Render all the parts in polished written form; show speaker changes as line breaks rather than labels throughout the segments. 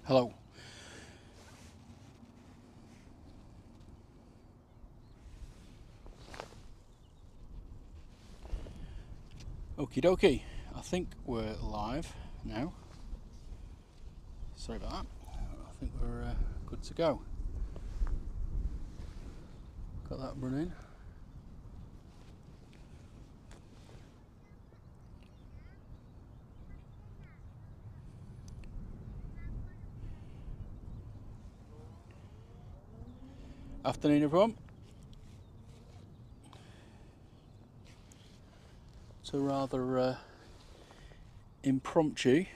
Hello. Okie dokie. I think we're live now. Sorry about that. I think we're good to go. Got that running. Afternoon, everyone. It's a rather impromptu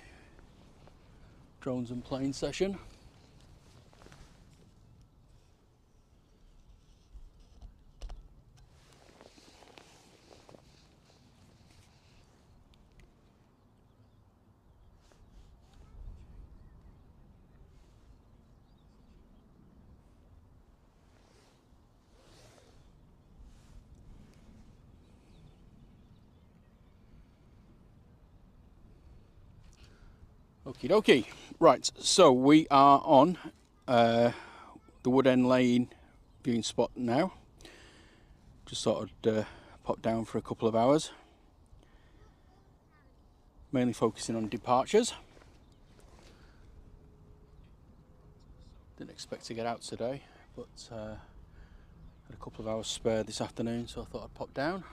drones and planes session. Okie dokie. Right, so we are on the Wood End Lane viewing spot now. Just thought I'd pop down for a couple of hours. Mainly focusing on departures. Didn't expect to get out today, but had a couple of hours spare this afternoon, so I thought I'd pop down.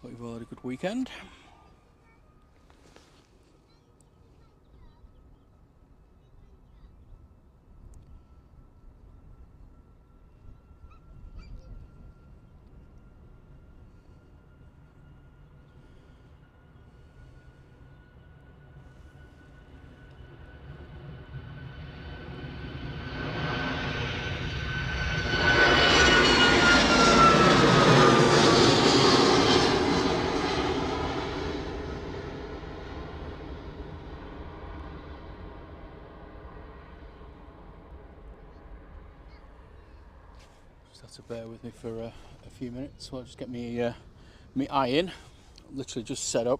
Hope you've all had a good weekend. Just have to bear with me for a few minutes while I just get me eye in. Literally just set up.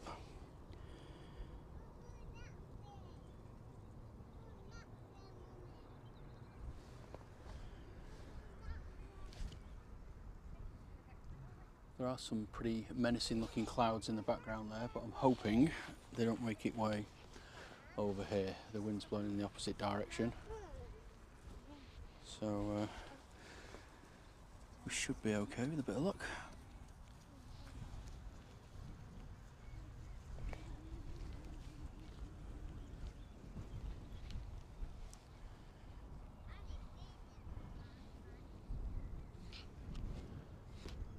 There are some pretty menacing looking clouds in the background there, but I'm hoping they don't make it way over here. The wind's blowing in the opposite direction. So we should be okay with a bit of luck.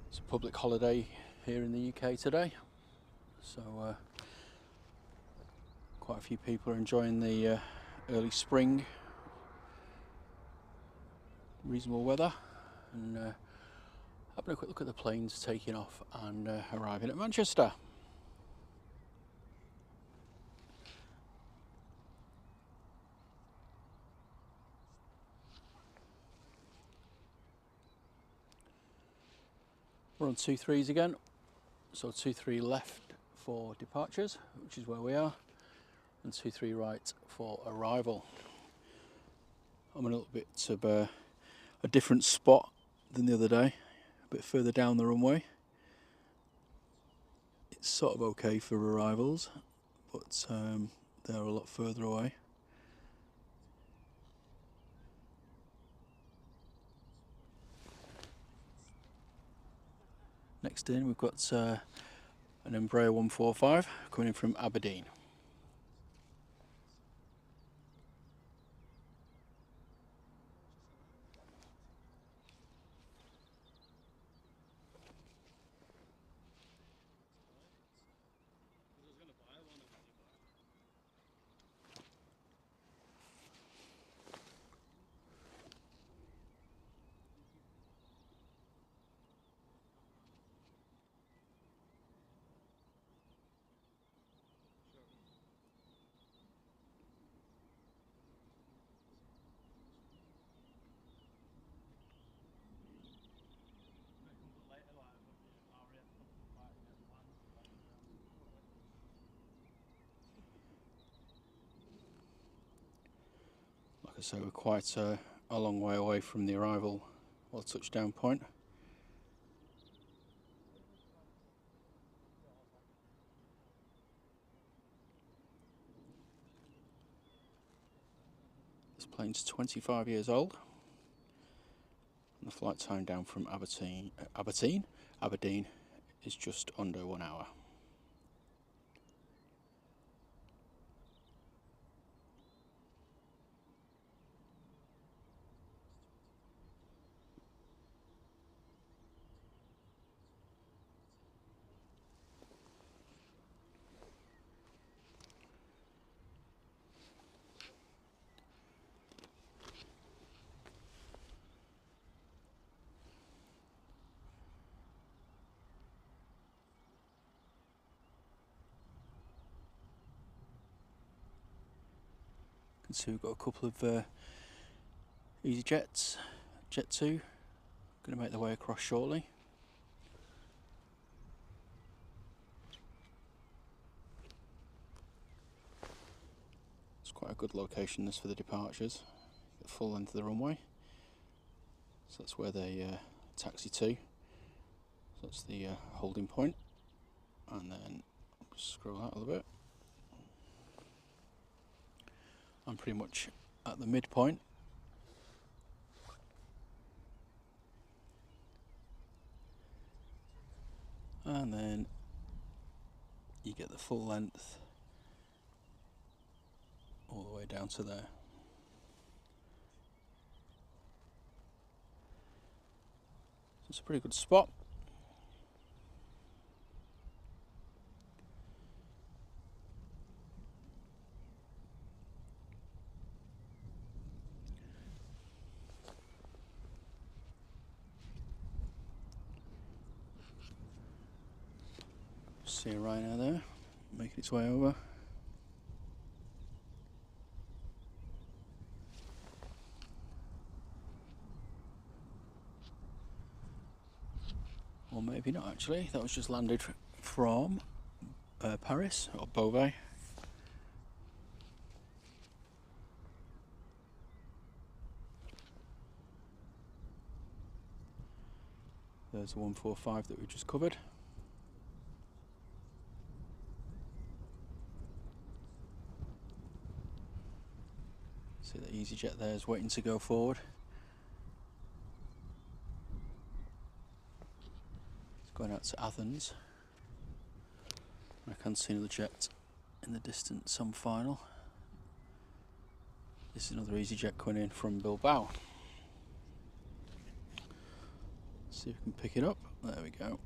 It's a public holiday here in the UK today, so quite a few people are enjoying the early spring, reasonable weather, and having a quick look at the planes taking off and arriving at Manchester. We're on 2-3s again, so 2-3 left for departures, which is where we are, and 2-3 right for arrival. I'm in a little bit of a different spot than the other day, a bit further down the runway. It's sort of okay for arrivals, but they're a lot further away. Next in, we've got an Embraer 145 coming in from Aberdeen. So we're quite a long way away from the arrival or touchdown point. This plane's 25 years old. And the flight time down from Aberdeen is just under 1 hour. So we've got a couple of easy jets, Jet 2, going to make their way across shortly. It's quite a good location this for the departures, the full length of the runway. So that's where they taxi to. So that's the holding point, and then scroll out a little bit. I'm pretty much at the midpoint. And then you get the full length all the way down to there. So it's a pretty good spot. See a Ryanair there, making its way over. Or maybe not actually, that was just landed from Paris, or Beauvais. There's the 145 that we just covered. See the EasyJet there is waiting to go forward. It's going out to Athens. I can see another jet in the distance, some final. This is another EasyJet coming in from Bilbao. See if we can pick it up. There we go.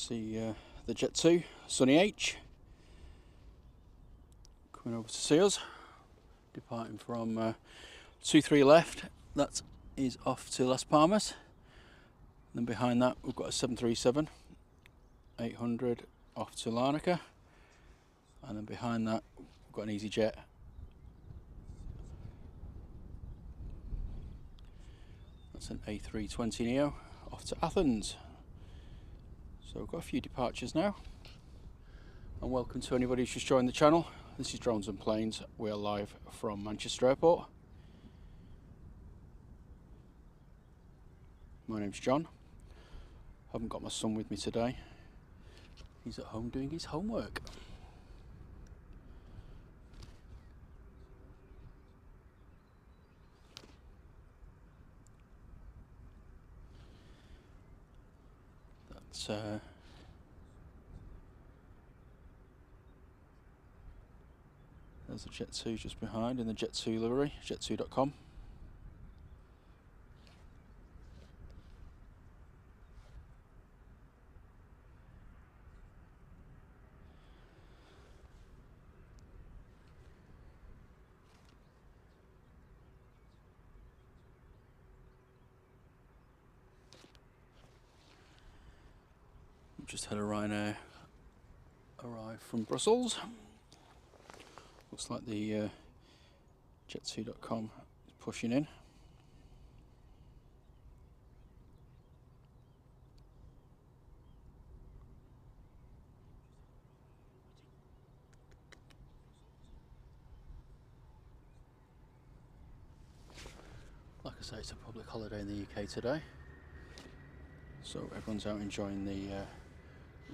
see the Jet 2, Sunny H, coming over to see us, departing from 23 left, that is off to Las Palmas. Then behind that we've got a 737 800 off to Larnaca, and then behind that we've got an EasyJet that's an A320 Neo off to Athens. So we've got a few departures now, and welcome to anybody who's just joined the channel. This is Drones and Planes. We are live from Manchester Airport. My name's John. Haven't got my son with me today. He's at home doing his homework. That's there's the Jet 2 just behind in the Jet 2 livery, jet2.com. Just had a Ryanair arrive from Brussels. Looks like the jet2.com is pushing in. Like I say, it's a public holiday in the UK today, so everyone's out enjoying the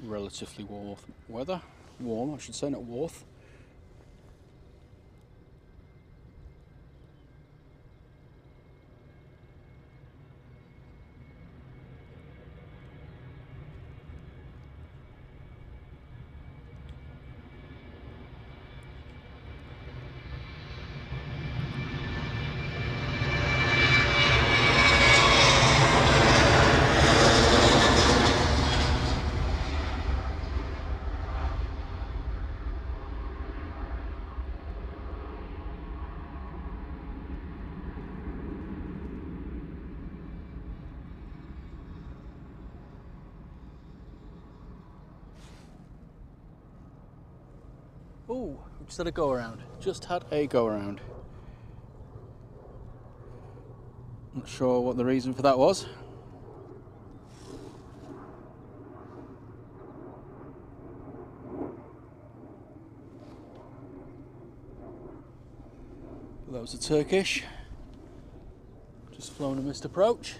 relatively warm weather. Warm, I should say, not warth. Oh, just had a go around. Just had a go around. Not sure what the reason for that was. But that was a Turkish. Just flown a missed approach.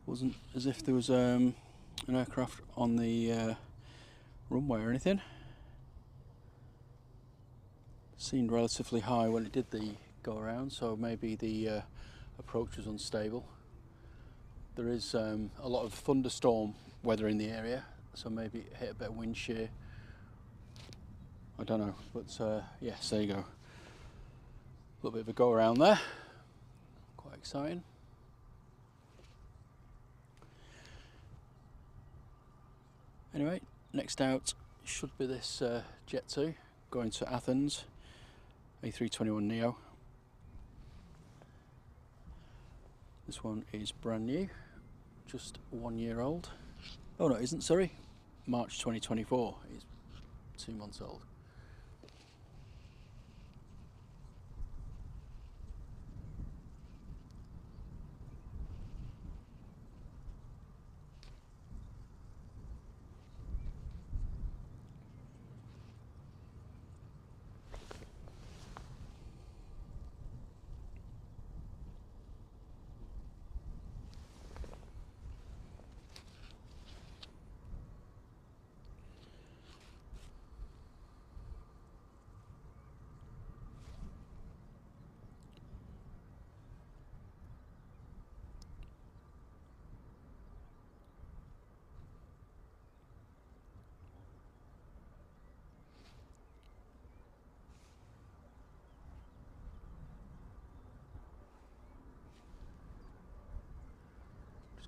Wasn't as if there was an aircraft on the runway or anything. Seemed relatively high when it did the go around, so maybe the approach was unstable. There is a lot of thunderstorm weather in the area, so maybe it hit a bit of wind shear. I don't know, but yes, there you go. A little bit of a go around there. Quite exciting. Anyway, next out should be this Jet 2 going to Athens, A321 Neo. This one is brand new, just 1 year old. Oh no, it isn't, sorry. March 2024, it's 2 months old.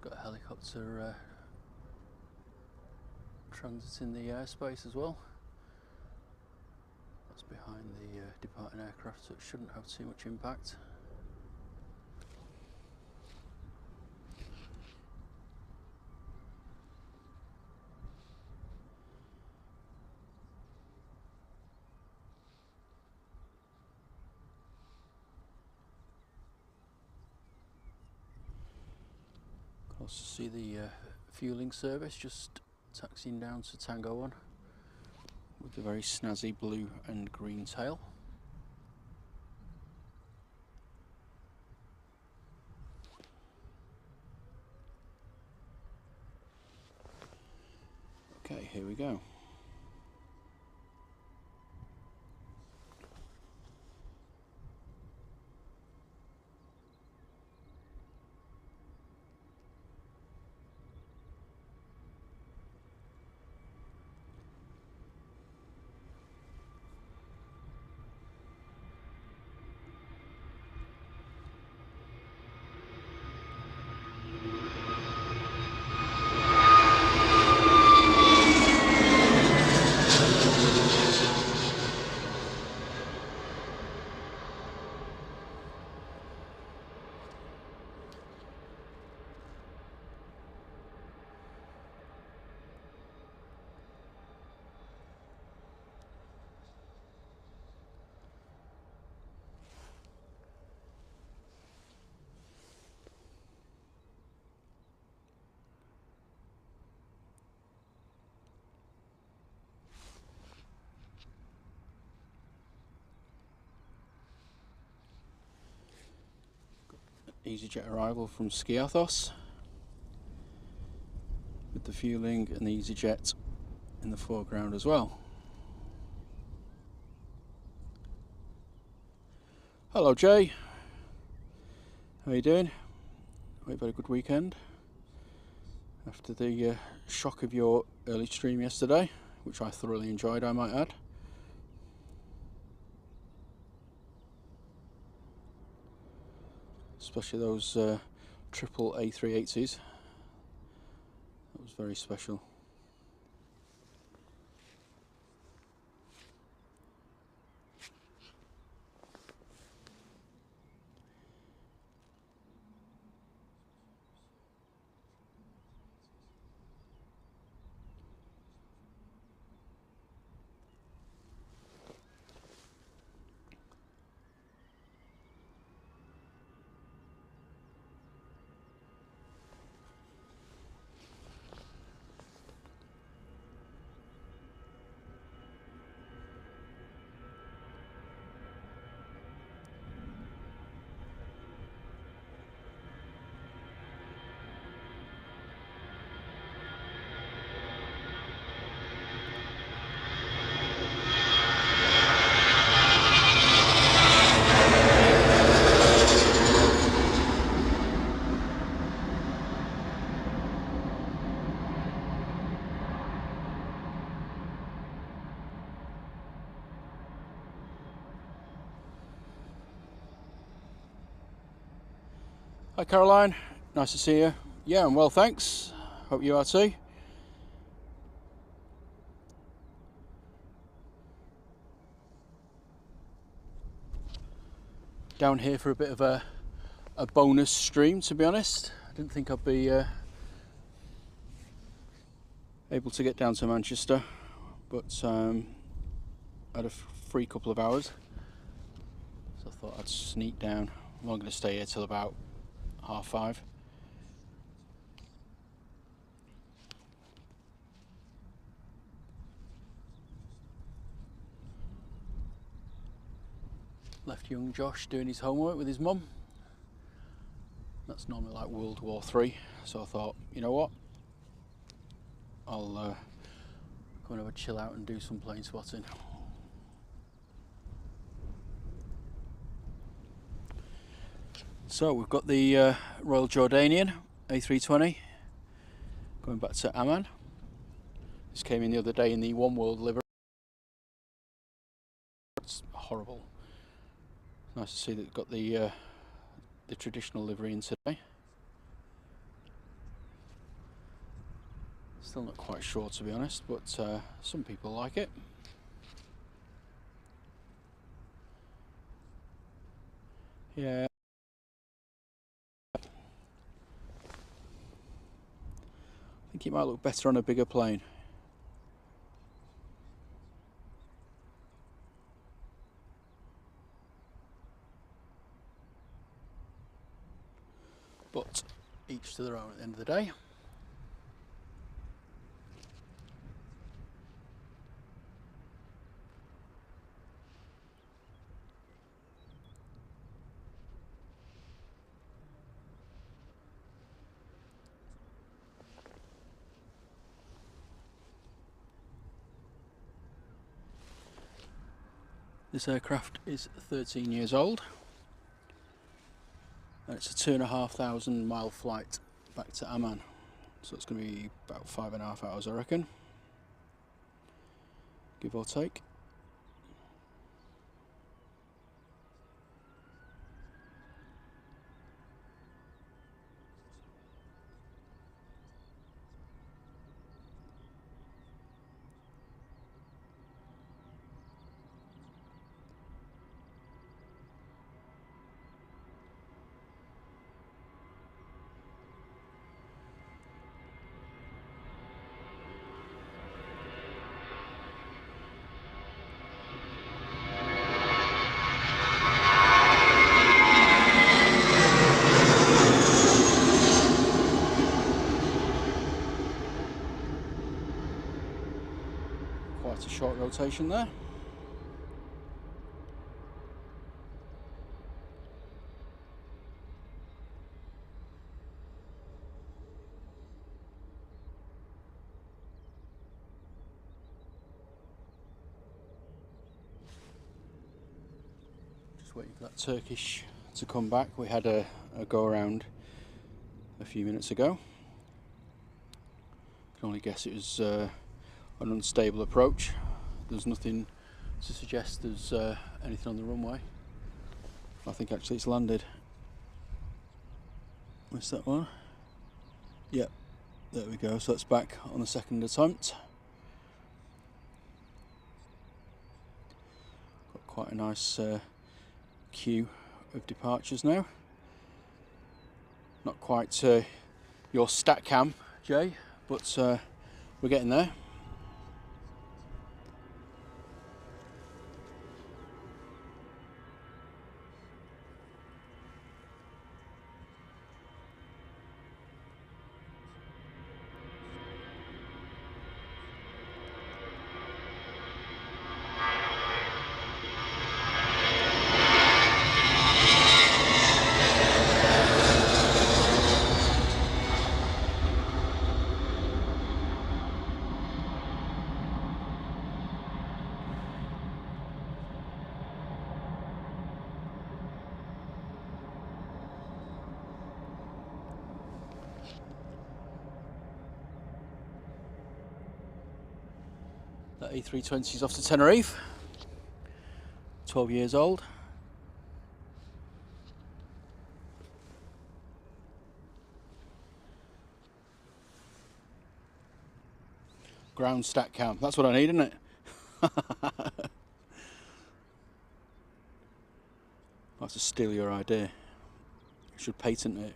got a helicopter transiting the airspace as well. That's behind the departing aircraft, so it shouldn't have too much impact. Also see the fueling service just taxiing down to Tango 1 with the very snazzy blue and green tail. Okay, here we go. EasyJet arrival from Skiathos with the fueling and the EasyJet in the foreground as well. Hello Jay, how are you doing? Hope you've had a good weekend after the shock of your early stream yesterday, which I thoroughly enjoyed, I might add. Especially those triple A380s. That was very special. Hi Caroline, nice to see you. Yeah, I'm well, thanks. Hope you are too. Down here for a bit of a bonus stream, to be honest. I didn't think I'd be able to get down to Manchester, but I had a free couple of hours, so I thought I'd sneak down. I'm not going to stay here till about 5:30. Left young Josh doing his homework with his mum. That's normally like World War III, so I thought, you know what, I'll go and have a chill out and do some plane spotting. So we've got the Royal Jordanian A320 going back to Amman. This came in the other day in the One World livery. It's horrible. Nice to see that we've got the traditional livery in today. Still not quite sure, to be honest, but some people like it. Yeah. I think it might look better on a bigger plane. But each to their own at the end of the day. This aircraft is 13 years old, and it's a 2,500 mile flight back to Amman, so it's going to be about 5.5 hours, I reckon, give or take. Quite a short rotation there. Just waiting for that Turkish to come back. We had a go around a few minutes ago. I can only guess it was an unstable approach. There's nothing to suggest there's anything on the runway. I think actually it's landed. Where's that one? Yep, there we go. So that's back on the second attempt. Got quite a nice queue of departures now. Not quite your stat cam, Jay, but we're getting there. That A320 is off to Tenerife, 12 years old. Ground stat cam, that's what I need, isn't it? I have to steal your idea. I should patent it.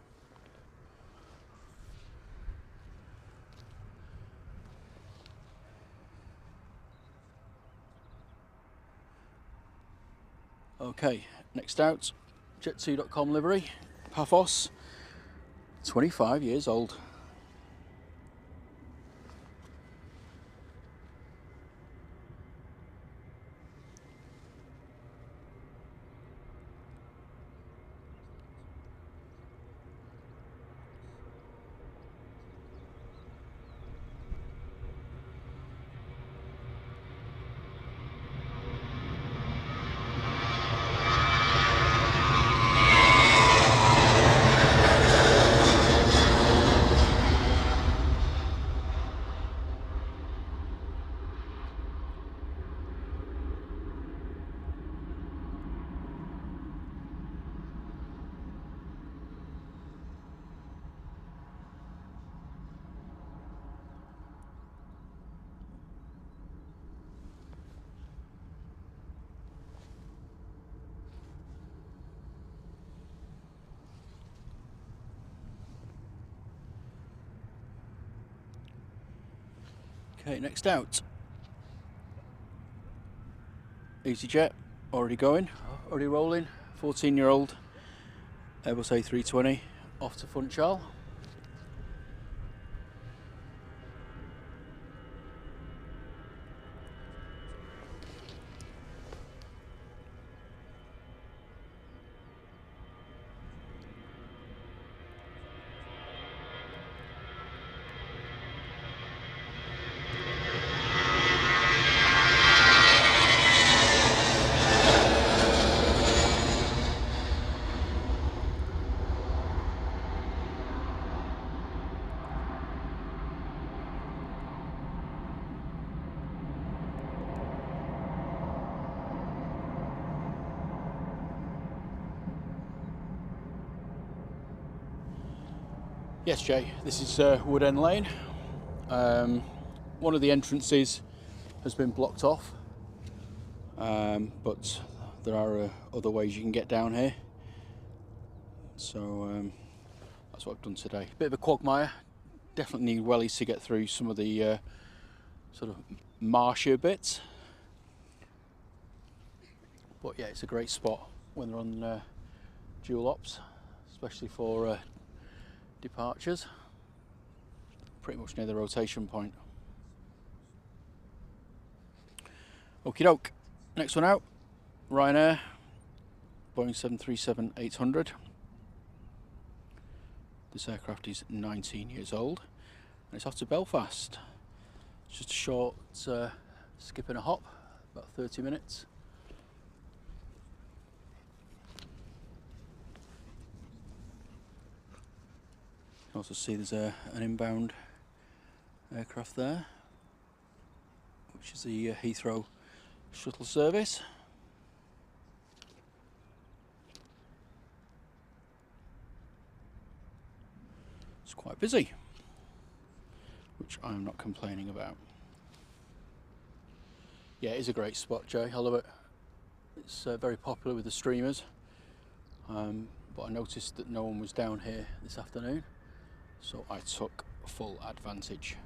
Okay, next out, jet2.com livery, Paphos, 25 years old. Okay, next out. EasyJet, already going, already rolling. 14-year-old Airbus A320 off to Funchal. Yes, Jay, this is Wood End Lane. One of the entrances has been blocked off, but there are other ways you can get down here. So that's what I've done today. Bit of a quagmire. Definitely need wellies to get through some of the sort of marshier bits. But yeah, it's a great spot when they're on dual ops, especially for departures, pretty much near the rotation point. Okie doke, next one out, Ryanair, Boeing 737-800. This aircraft is 19 years old and it's off to Belfast. It's just a short skip and a hop, about 30 minutes. You can also see there's an inbound aircraft there, which is the Heathrow shuttle service. It's quite busy, which I'm not complaining about. Yeah, it is a great spot, Jay. I love it. It's very popular with the streamers, but I noticed that no one was down here this afternoon, so I took full advantage.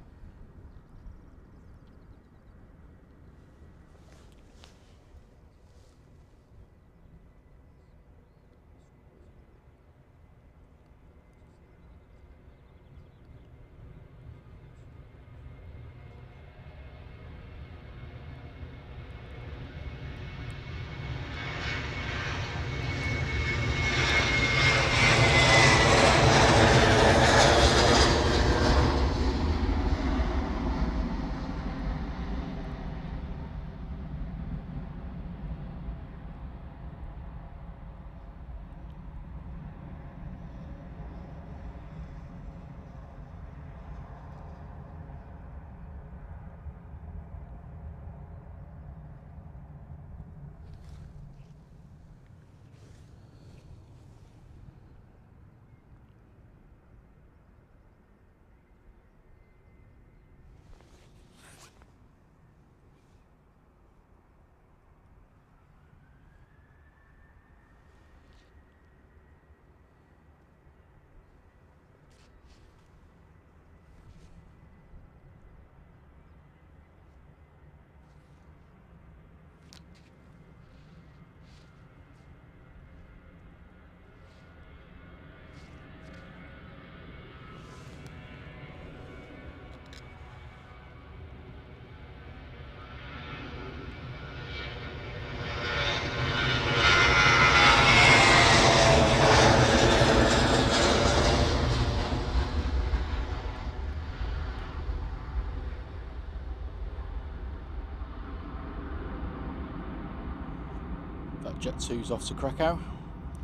That Jet 2's off to Krakow,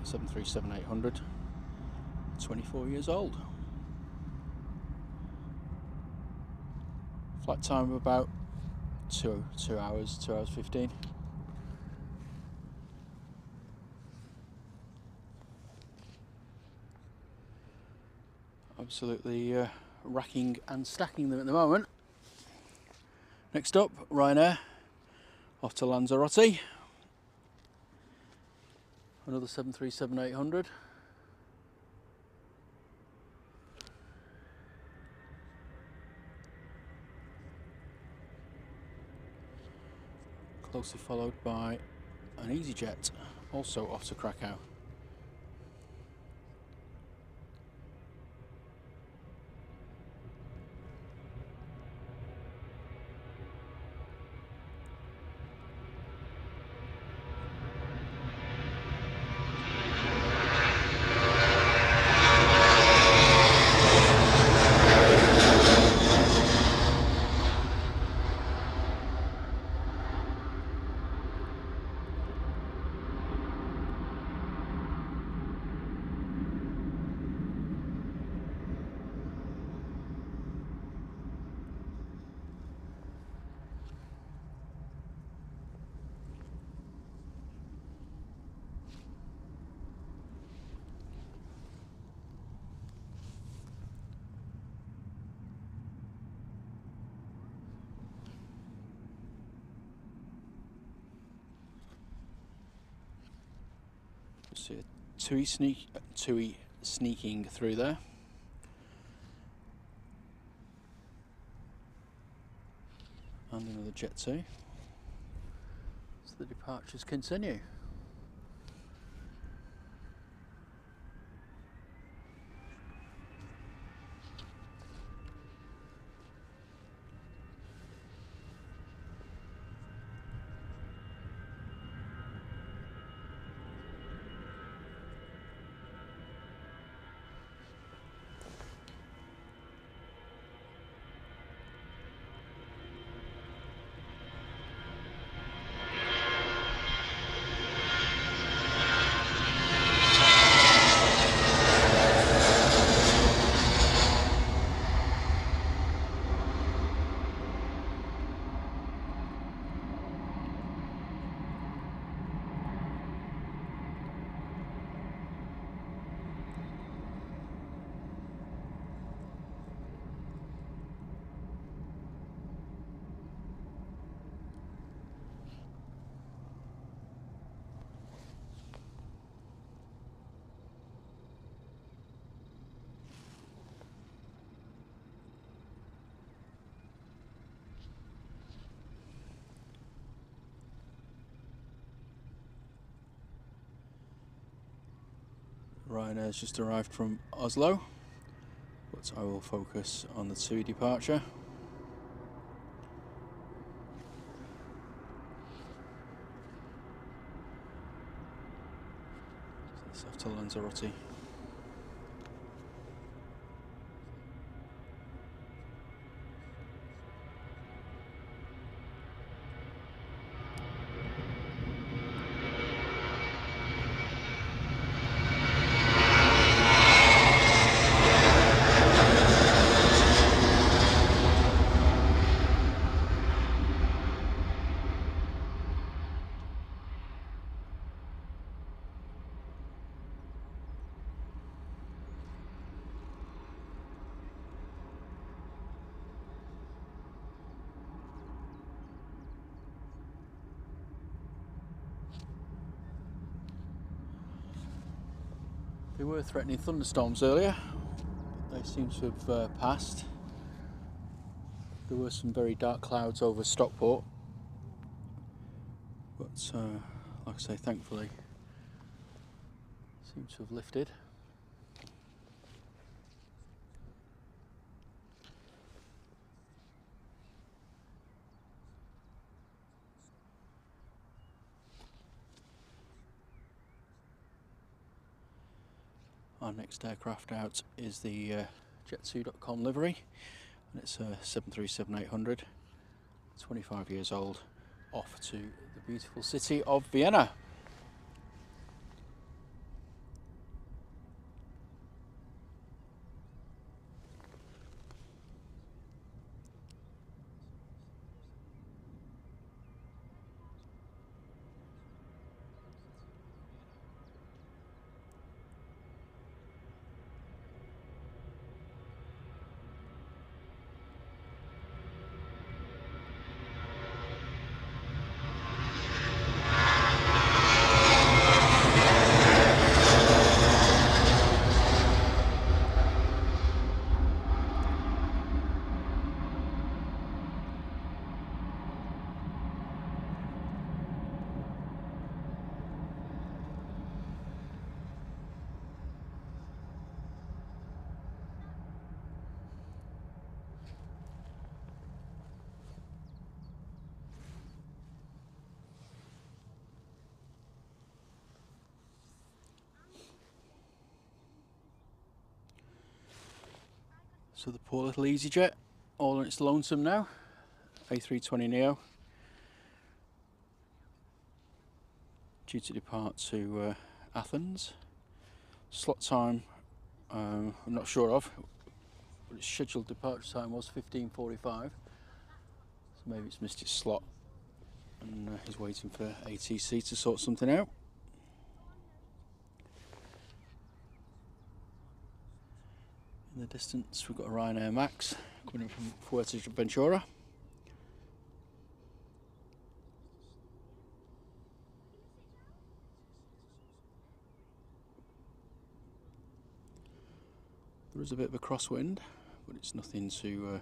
737-800, 24 years old. Flight time of about 2 hours, 2 hours 15. Absolutely racking and stacking them at the moment. Next up, Ryanair, off to Lanzarote. Another 737-800. closely followed by an EasyJet, also off to Krakow. See a TUI sneaking through there. And another Jet 2. So the departures continue. Ryanair's just arrived from Oslo, but I will focus on the TUI departure. So it's off to Lanzarote. They were threatening thunderstorms earlier, but they seem to have passed. There were some very dark clouds over Stockport, but like I say, thankfully, seem to have lifted. Our next aircraft out is the Jet2.com livery, and it's a 737-800, 25 years old, off to the beautiful city of Vienna. So the poor little EasyJet, all on its lonesome now. A320 Neo, due to depart to Athens. Slot time, I'm not sure of, but its scheduled departure time was 15:45. So maybe it's missed its slot, and he's waiting for ATC to sort something out. In the distance, we've got a Ryanair Max coming in from Fuerteventura. There is a bit of a crosswind, but it's nothing to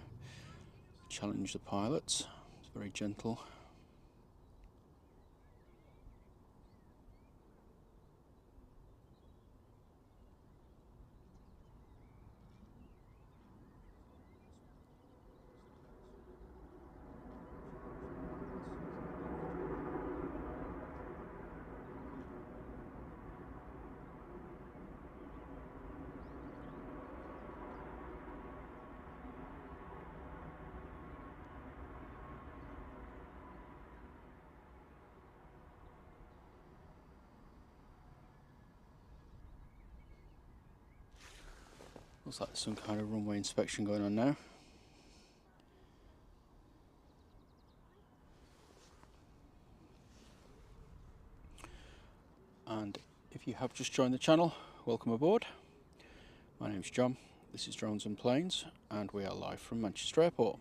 challenge the pilots. It's very gentle. Looks like there's some kind of runway inspection going on now. And if you have just joined the channel, welcome aboard. My name's John, this is Drones and Planes, and we are live from Manchester Airport.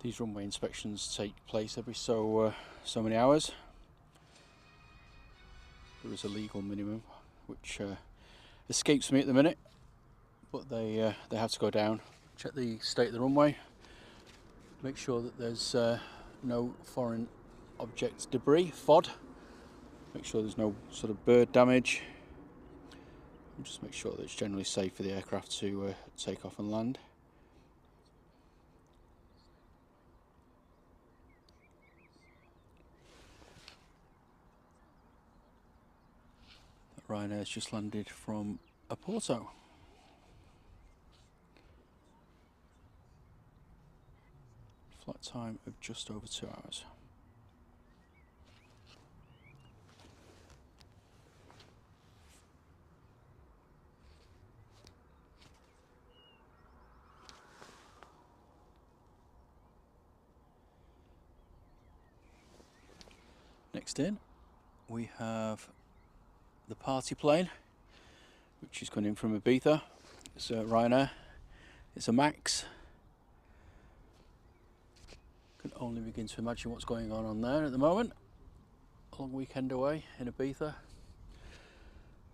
These runway inspections take place every so many hours. There is a legal minimum which escapes me at the minute, but they have to go down, check the state of the runway, make sure that there's no foreign object debris, FOD, make sure there's no sort of bird damage, and just make sure that it's generally safe for the aircraft to take off and land. Ryanair's just landed from Oporto. Flight time of just over 2 hours. Next in, we have the party plane, which is coming in from Ibiza. It's a Ryanair. It's a Max. Can only begin to imagine what's going on there at the moment. A long weekend away in Ibiza.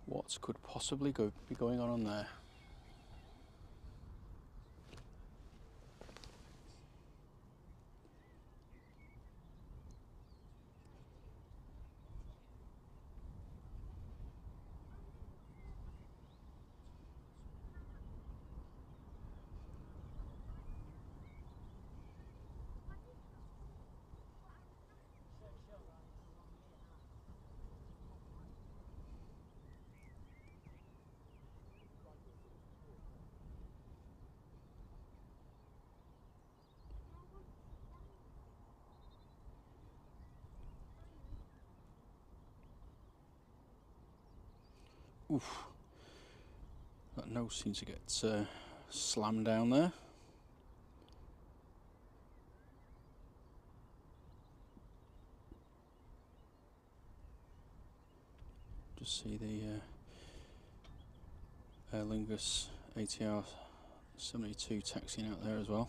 What could possibly be going on there? Oof. That nose seems to get slammed down there. Just see the Aer Lingus ATR 72 taxiing out there as well.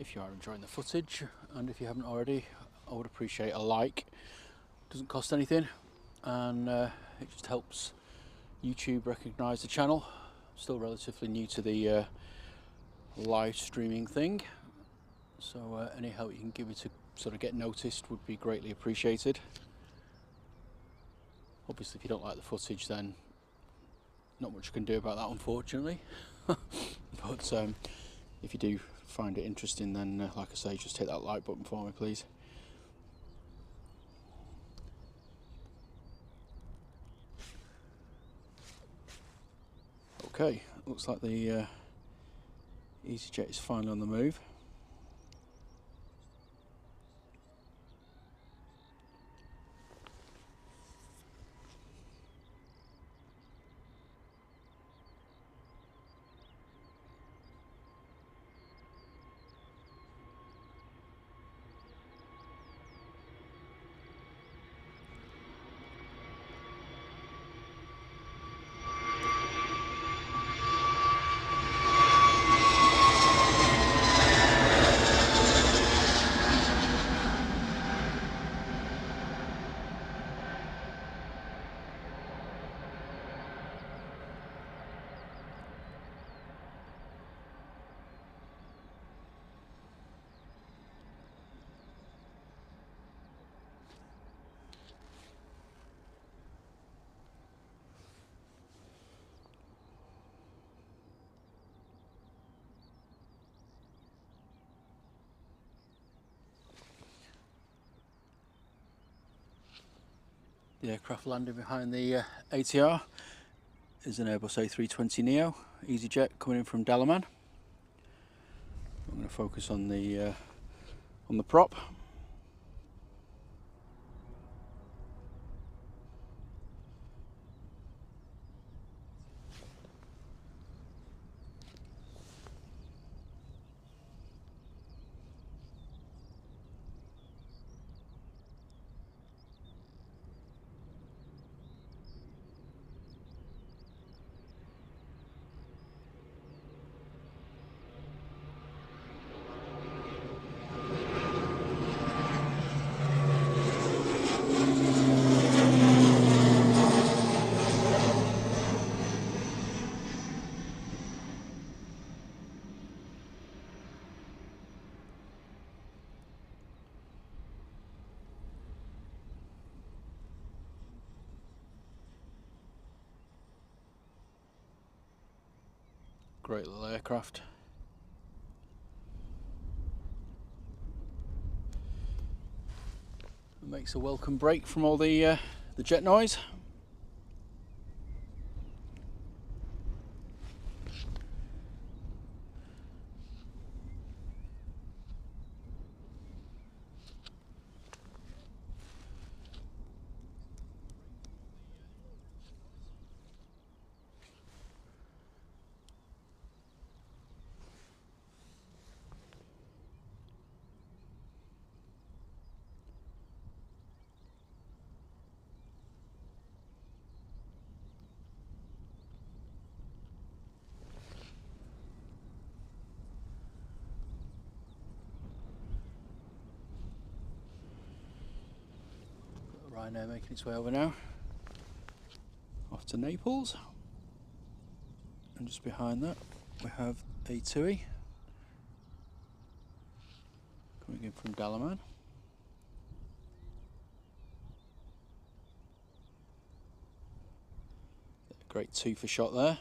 if you are enjoying the footage, and if you haven't already, I would appreciate a like. Doesn't cost anything, and it just helps YouTube recognise the channel. I'm still relatively new to the live streaming thing, so any help you can give me to sort of get noticed would be greatly appreciated. Obviously, if you don't like the footage, then not much you can do about that, unfortunately. But if you do find it interesting, then like I say, just hit that like button for me, please. Okay, looks like the EasyJet is finally on the move. The aircraft landing behind the ATR is an Airbus A320 Neo EasyJet coming in from Dalaman. I'm going to focus on the prop. Great little aircraft. It makes a welcome break from all the jet noise. Ryanair making its way over now, off to Naples, and just behind that we have A280 coming in from Dalaman. Great two-for shot there.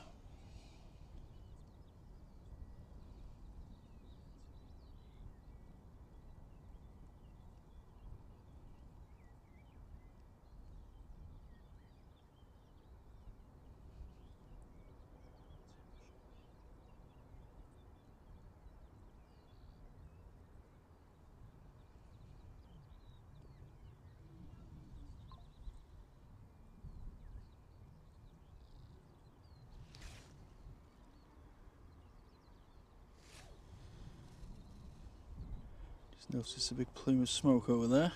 Notice a big plume of smoke over there.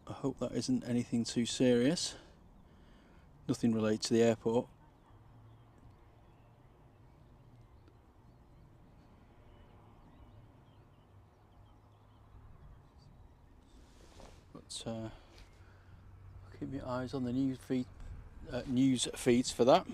I hope that isn't anything too serious. Nothing related to the airport. keep your eyes on the news feeds for that.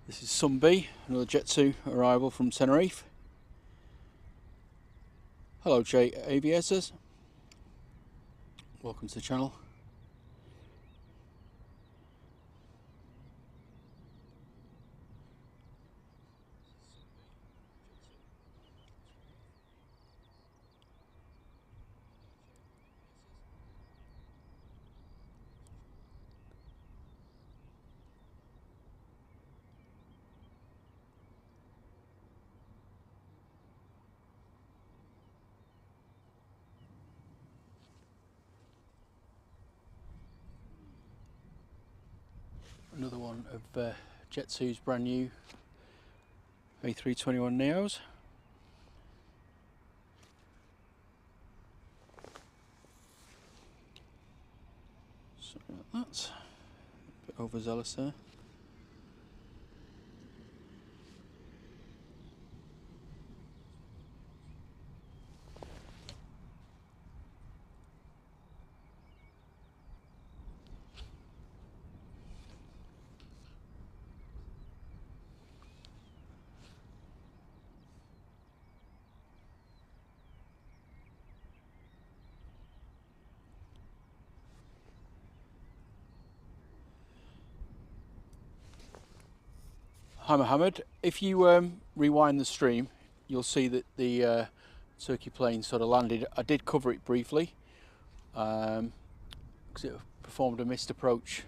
This is Sunby, another Jet 2 arrival from Tenerife. Hello J Aviators, welcome to the channel. Another one of Jet 2's brand new A321 Neos. Sorry about that, a bit overzealous there. Hi Mohammed, if you rewind the stream you'll see that the Turkey plane sort of landed. I did cover it briefly because it performed a missed approach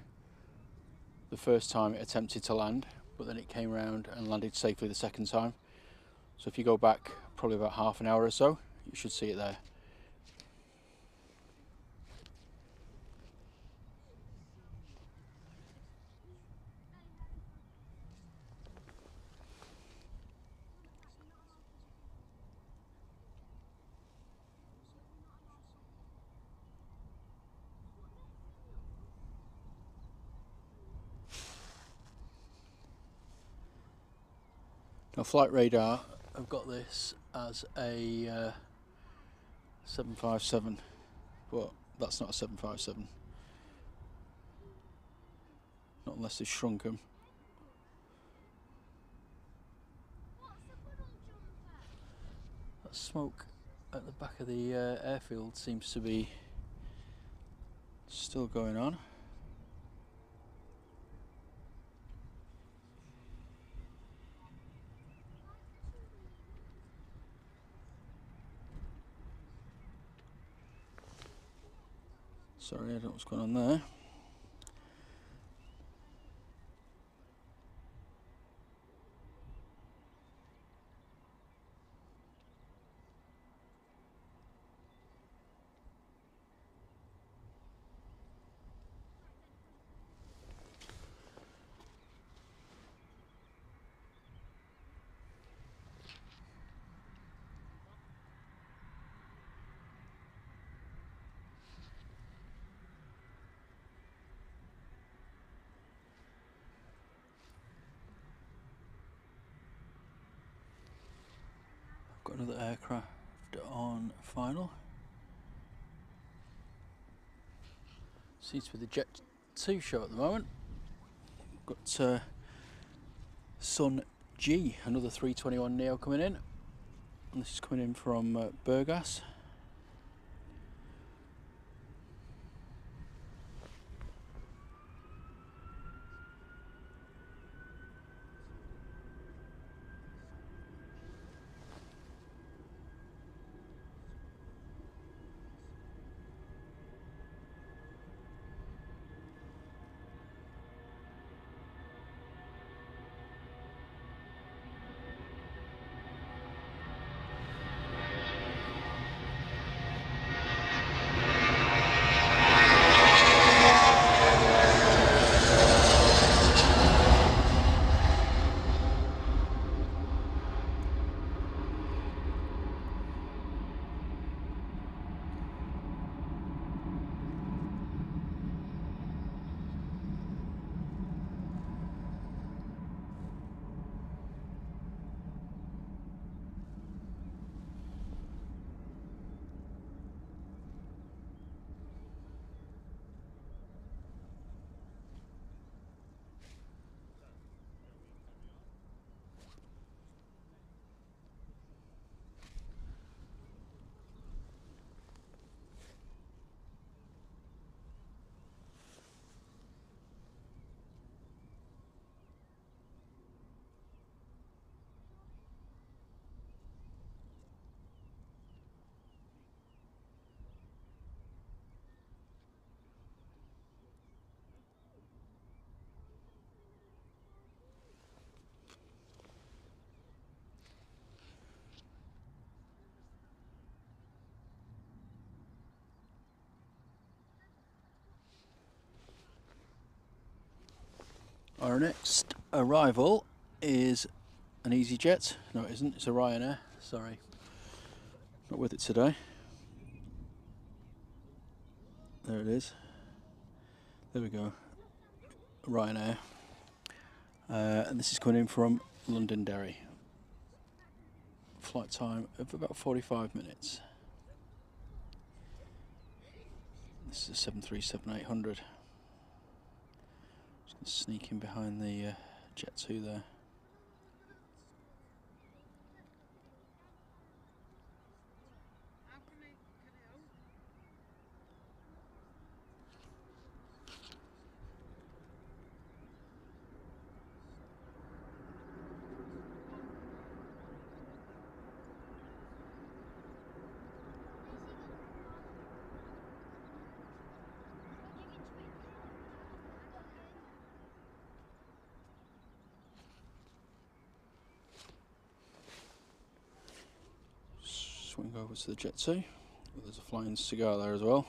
the first time it attempted to land, but then it came around and landed safely the second time. So if you go back probably about half an hour or so, you should see it there. Now Flight Radar, I've got this as a 757, but that's not a 757. Not unless they've shrunk them. That smoke at the back of the airfield seems to be still going on. Sorry, I don't know what's going on there. Got another aircraft on final. Seems to be the Jet 2 show at the moment. Got Sun G, another 321 Neo coming in. And this is coming in from Burgas. Our next arrival is an EasyJet. No, it isn't. It's a Ryanair. Sorry, not with it today. There it is. There we go. Ryanair. And this is coming in from Londonderry. Flight time of about 45 minutes. This is a 737-800. Just going to sneak in behind the Jet 2 there. Swing over to the Jet 2. There's a flying cigar there as well.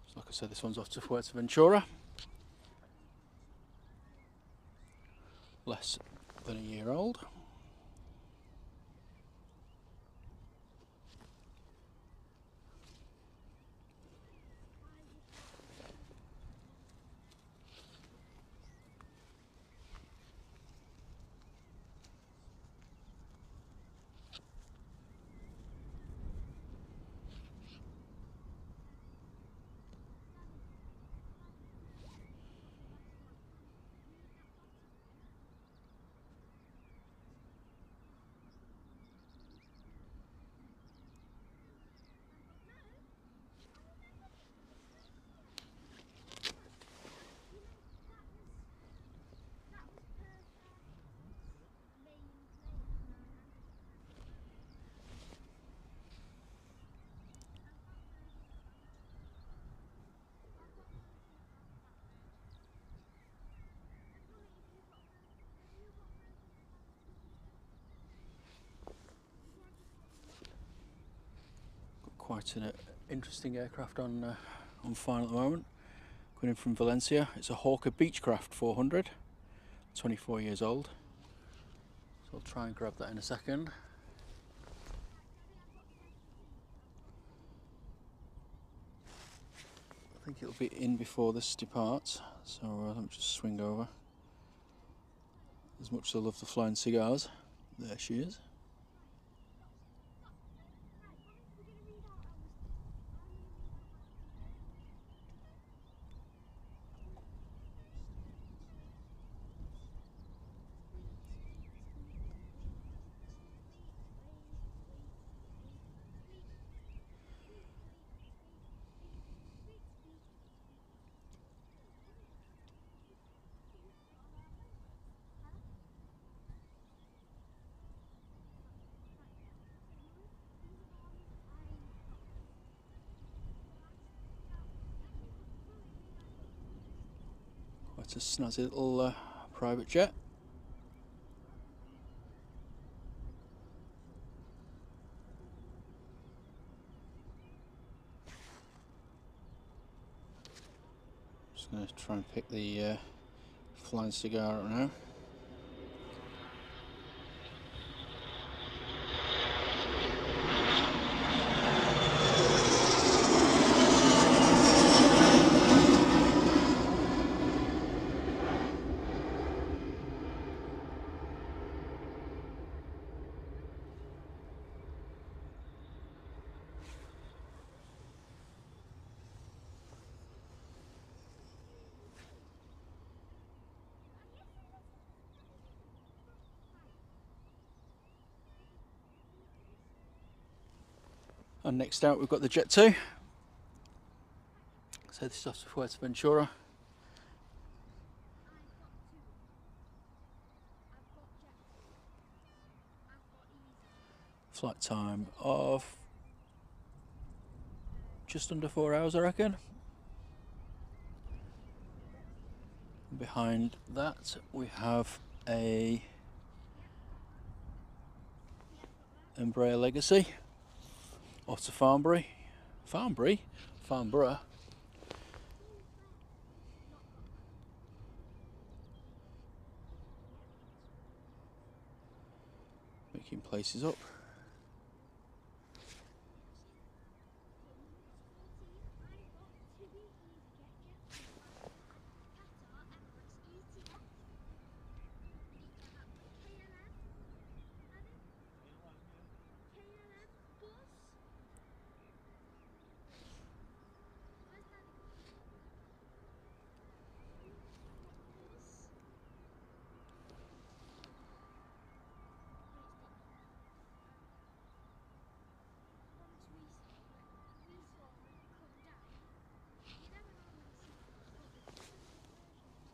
So like I said, this one's off to Fuerteventura. Less than a year old. Quite an interesting aircraft on file at the moment. Coming in from Valencia. It's a Hawker Beechcraft 400, 24 years old. So I'll try and grab that in a second. I think it'll be in before this departs, so let me just swing over. As much as I love the flying cigars, there she is. Quite a snazzy little private jet. Just going to try and pick the flying cigar up now. And next out we've got the Jet 2. So this is off to Fuerteventura. Flight time of just under 4 hours, I reckon. Behind that we have a Embraer Legacy off to Farnborough. Making places up.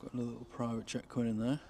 Got another little private jet coming in there.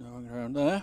Now hanging around there.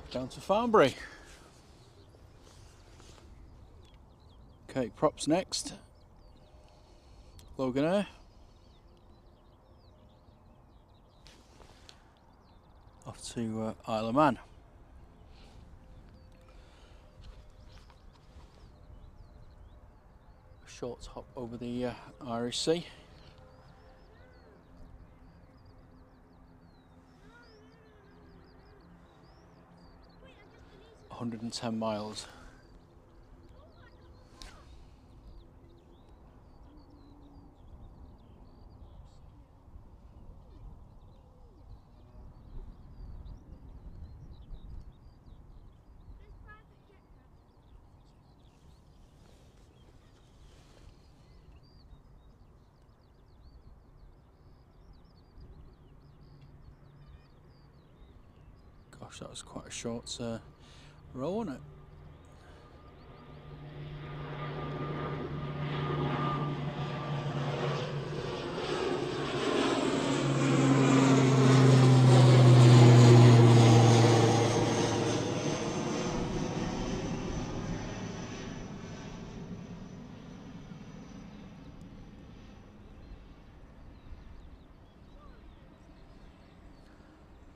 Off down to Farnbury. Okay, props next. Logan Air. Off to Isle of Man. A short hop over the Irish Sea. $110 miles. Gosh, that was quite a short roll, wasn't it?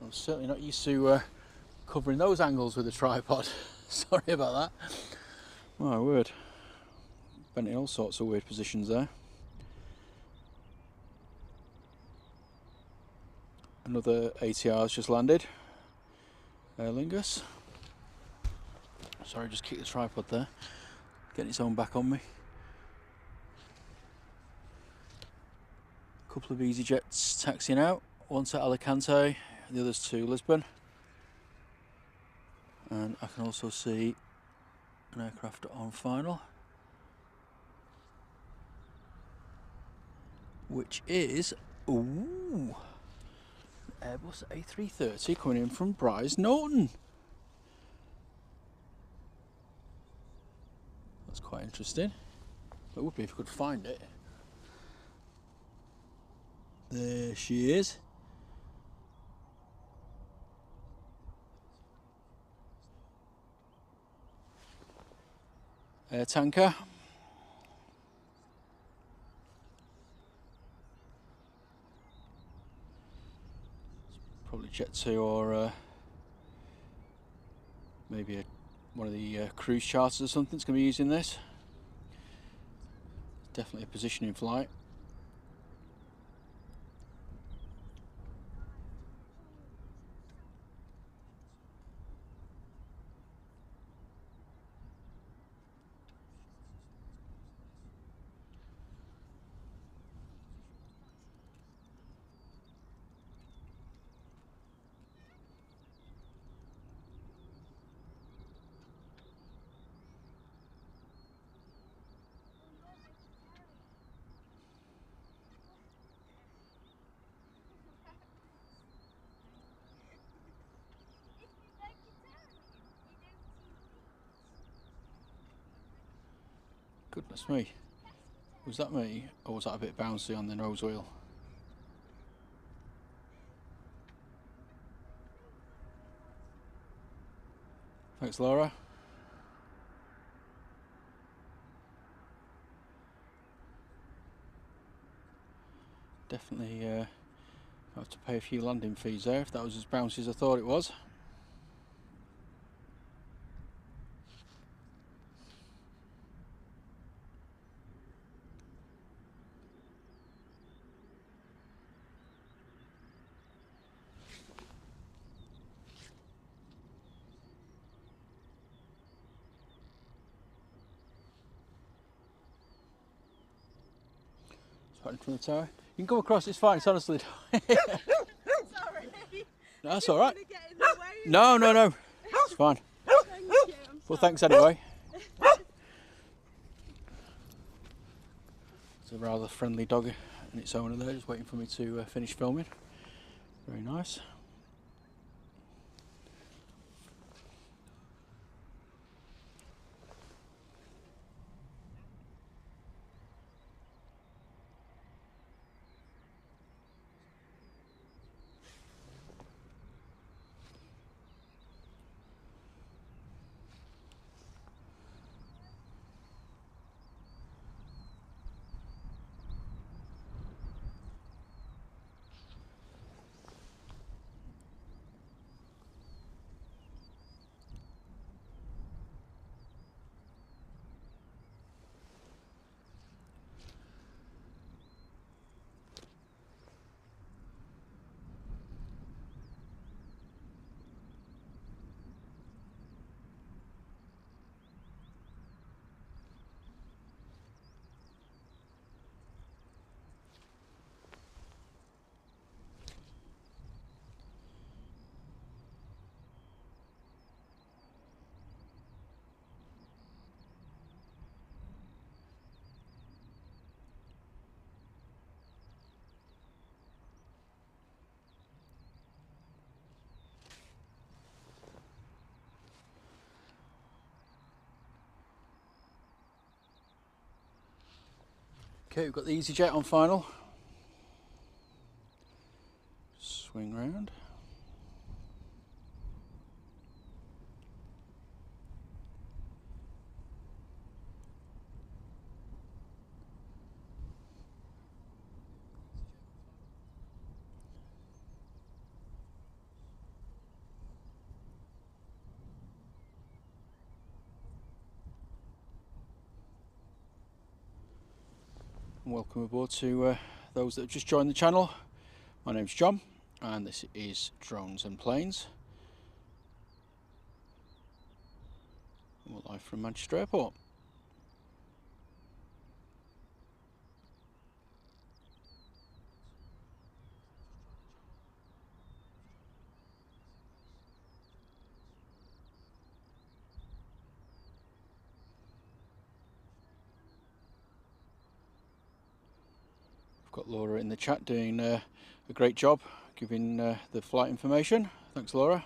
I'm certainly not used to covering those angles with a tripod. Sorry about that. My word. Bent in all sorts of weird positions there. Another ATR's just landed. Aer Lingus. Sorry, just kicked the tripod there. Getting its own back on me. A couple of EasyJets taxiing out. One to Alicante, the others to Lisbon. And I can also see an aircraft on final, which is Airbus A330 coming in from Bryce Norton. That's quite interesting. It would be if I could find it. There she is. Air tanker. Probably Jet 2 or maybe one of the cruise charters or something that's going to be using this. Definitely a positioning flight. Goodness me. Was that me? Or was that a bit bouncy on the nose wheel? Thanks, Laura. Definitely have to pay a few landing fees there if that was as bouncy as I thought it was. Right in front of the tower. You can come across, it's fine, it's honestly.
Sorry.
No, that's alright.
No.
No. It's fine.
Thank you.
Well, thanks anyway. It's a rather friendly dog and its owner there, just waiting for me to finish filming. Very nice. Okay, we've got the EasyJet on final. Swing round. Welcome aboard to those that have just joined the channel. My name's John and this is Drones and Planes. We're live from Manchester Airport. Got Laura in the chat doing a great job giving the flight information. Thanks, Laura.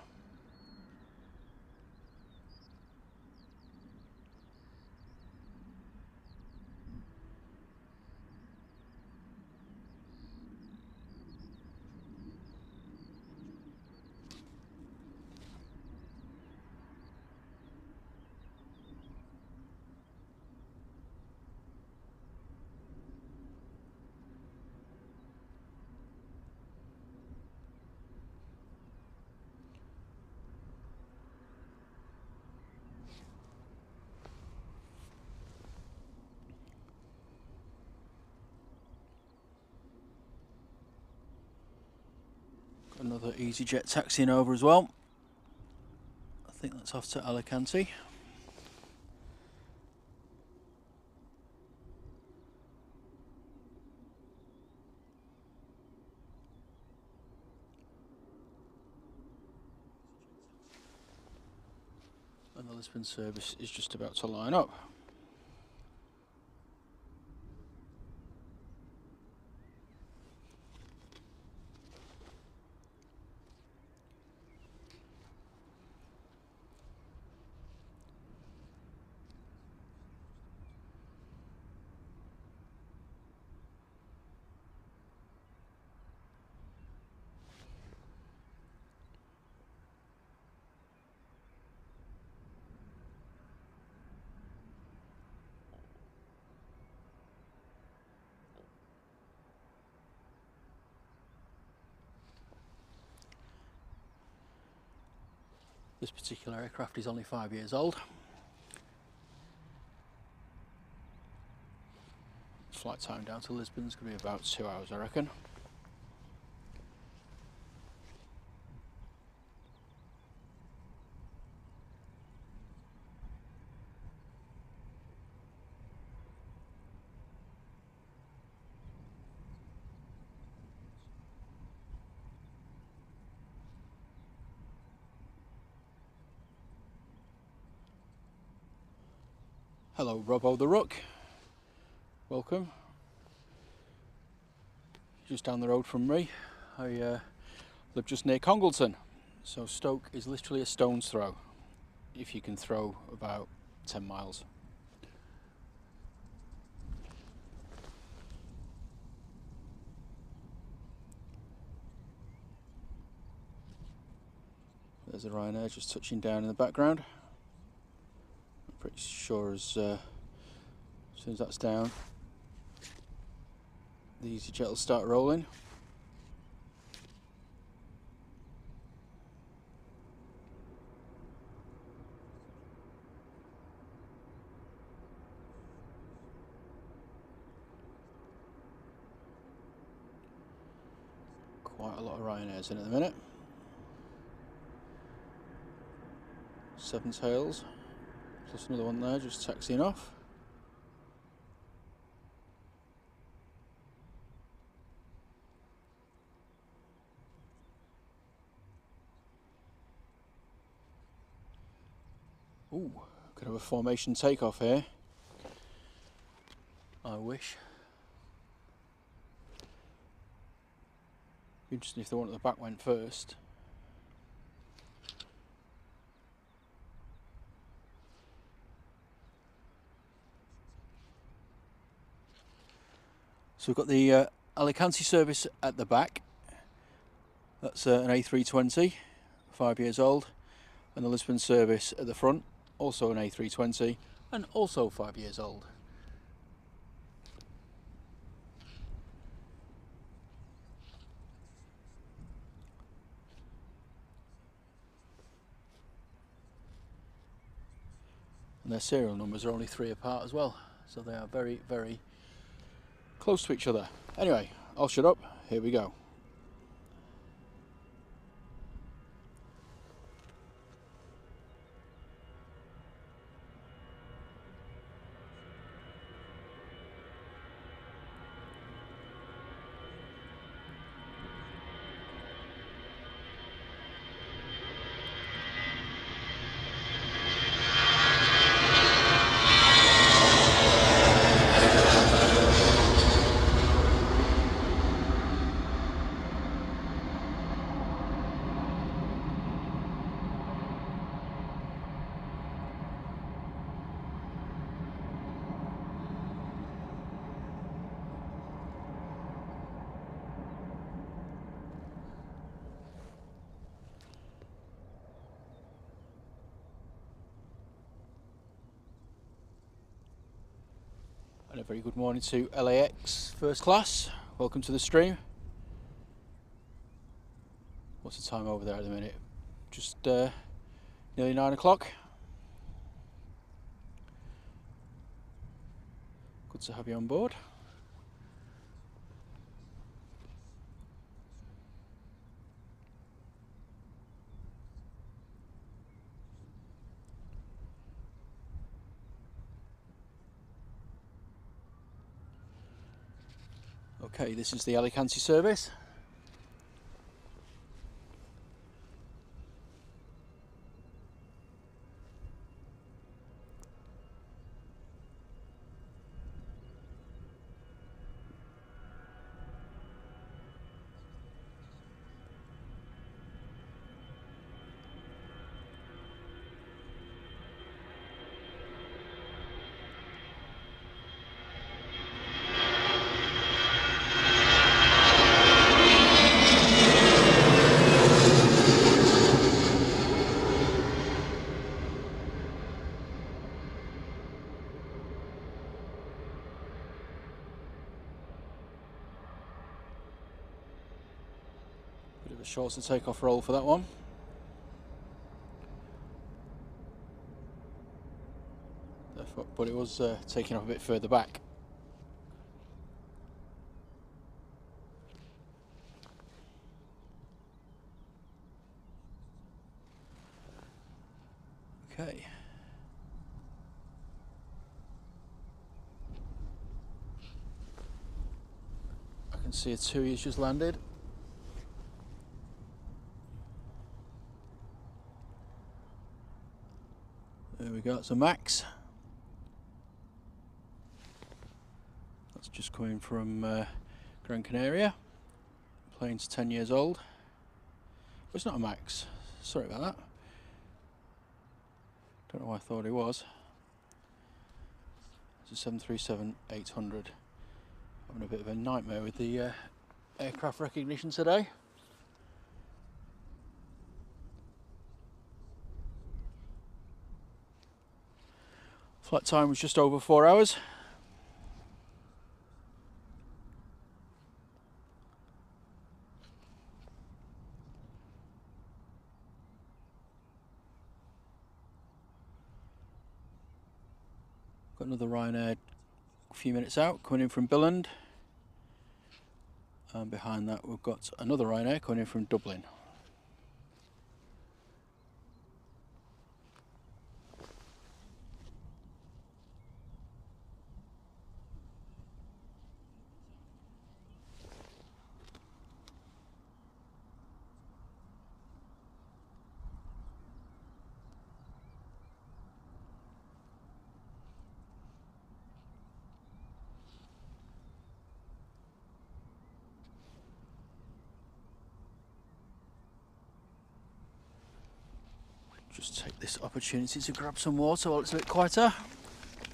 Got another EasyJet taxiing over as well. I think that's off to Alicante. And the Lisbon service is just about to line up. This particular aircraft is only 5 years old. Flight time down to Lisbon is going to be about 2 hours, I reckon. Hello, Robbo the Rook. Welcome. Just down the road from me. I live just near Congleton, so Stoke is literally a stone's throw if you can throw about 10 miles. There's a Ryanair just touching down in the background. I'm pretty sure as soon as that's down, the EasyJet will start rolling. Quite a lot of Ryanairs in at the minute. 7 tails, plus another one there just taxiing off. Ooh, could have a formation takeoff here. I wish. Be interesting if the one at the back went first. So we've got the Alicante service at the back. That's an A320, 5 years old, and the Lisbon service at the front, also an A320 and also 5 years old. And their serial numbers are only 3 apart as well, so they are very, very close to each other. Anyway, I'll shut up, here we go. And a very good morning to LAX first class. Welcome to the stream. What's the time over there at the minute? Just nearly 9 o'clock. Good to have you on board. Okay, this is the Alicante service. Bit of a shorter takeoff roll for that one. But it was taking off a bit further back. Okay. I can see a TUI's just landed. There we go, it's a Max. That's just coming from Gran Canaria. Plane's 10 years old. Oh, it's not a Max, sorry about that. Don't know why I thought it was. It's a 737-800. Having a bit of a nightmare with the aircraft recognition today. Flight time was just over 4 hours. Got another Ryanair a few minutes out, coming in from Billund. And behind that we've got another Ryanair coming in from Dublin. Just take this opportunity to grab some water while it's a bit quieter.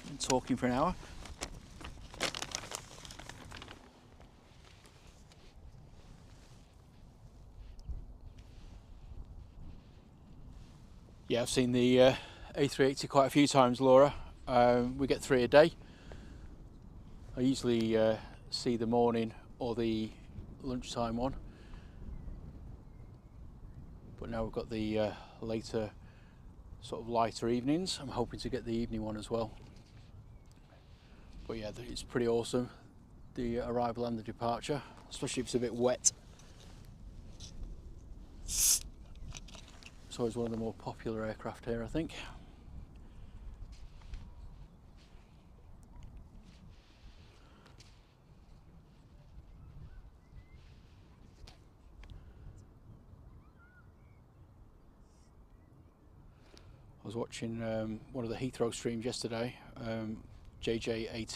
I'm talking for an hour. Yeah, I've seen the A380 quite a few times, Laura. We get 3 a day. I usually see the morning or the lunchtime one, but now we've got the later, sort of lighter evenings. I'm hoping to get the evening one as well. But yeah, it's pretty awesome, the arrival and the departure, especially if it's a bit wet. It's always one of the more popular aircraft here, I think. I was watching one of the Heathrow streams yesterday, JJ I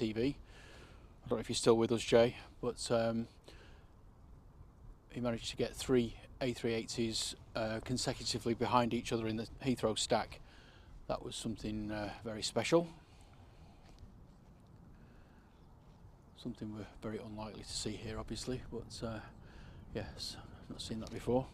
don't know if you're still with us, Jay, but he managed to get 3 A380s consecutively behind each other in the Heathrow stack. That was something very special. Something we're very unlikely to see here, obviously, but yes, I've not seen that before.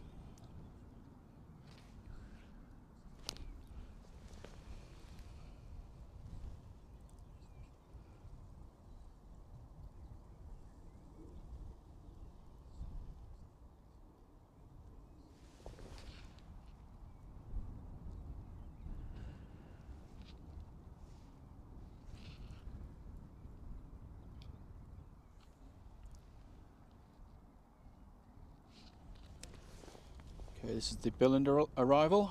Okay, this is the Billund arrival.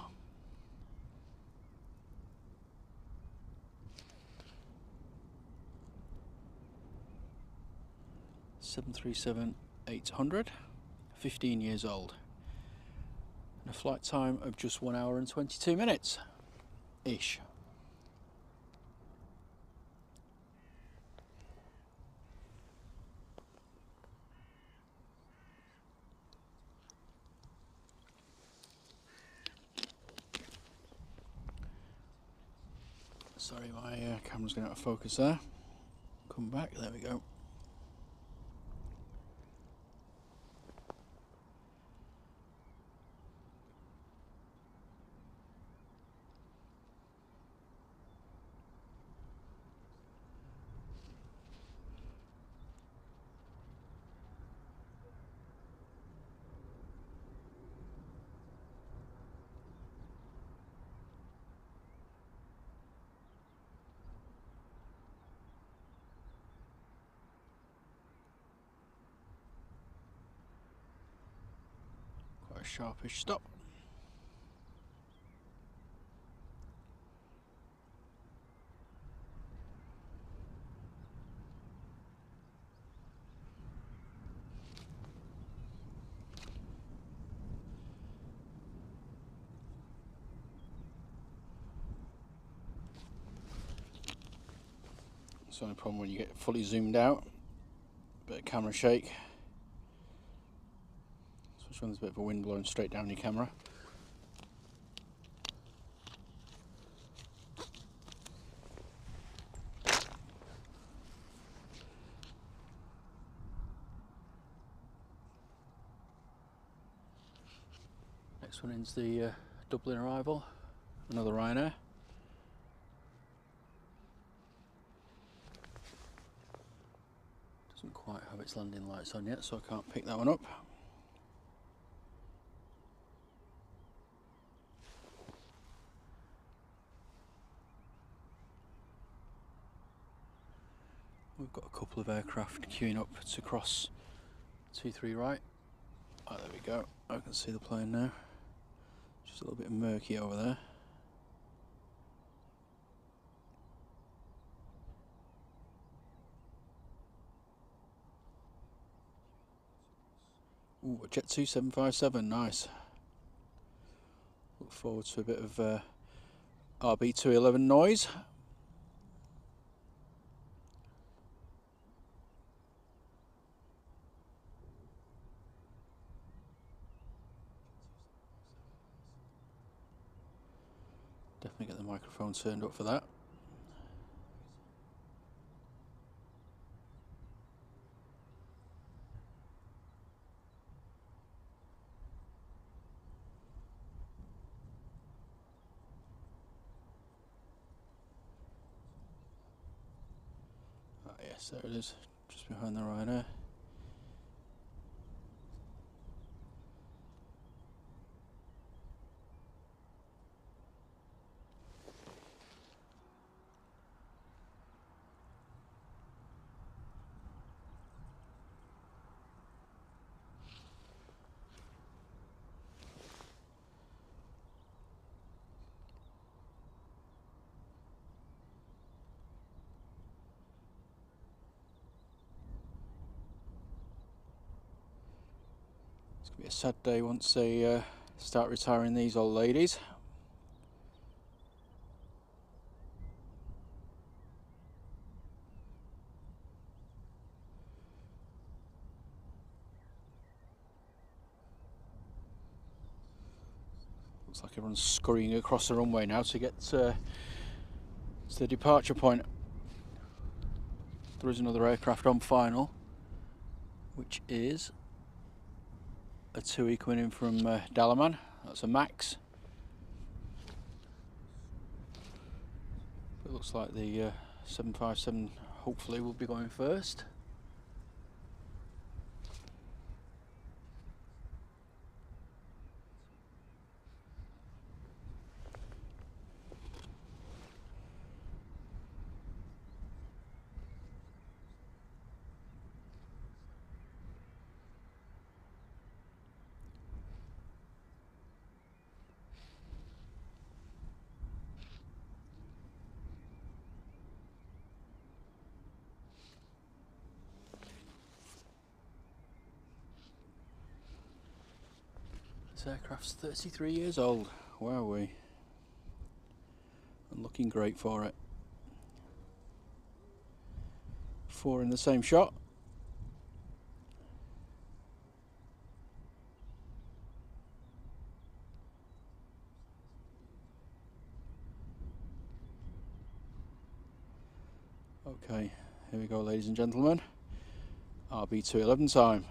(737-800), 15 years old, and a flight time of just 1 hour and 22 minutes ish. Sorry, my camera's going out of focus there. Come back, there we go. Quite a sharpish stop. It's the only problem when you get fully zoomed out. Bit of camera shake, especially when there's a bit of a wind blowing straight down your camera. Next one is the Dublin arrival, another Ryanair. Doesn't quite have its landing lights on yet, so I can't pick that one up. We've got a couple of aircraft queuing up to cross 23 right. Oh, there we go. I can see the plane now. Just a little bit murky over there. Ooh, a Jet 2757, nice. Look forward to a bit of RB211 noise. Definitely get the microphone turned up for that. Yes, there it is, just behind the rider. It's going to be a sad day once they start retiring these old ladies. Looks like everyone's scurrying across the runway now to get to the departure point. There is another aircraft on final, which is a TUI coming in from Dalaman. That's a Max. It looks like the 757 hopefully will be going first. This aircraft's 33 years old. Wowee. And looking great for it. 4 in the same shot. Okay, here we go, ladies and gentlemen. RB211 time.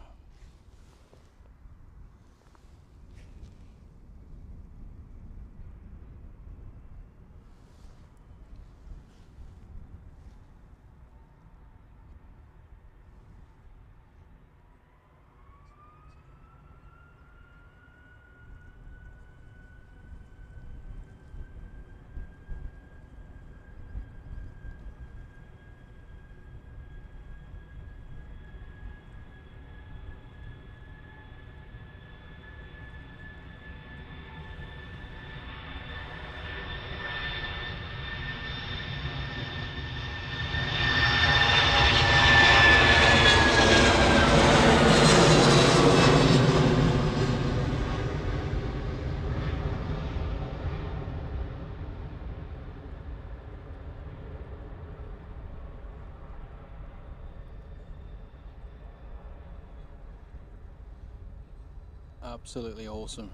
Absolutely awesome.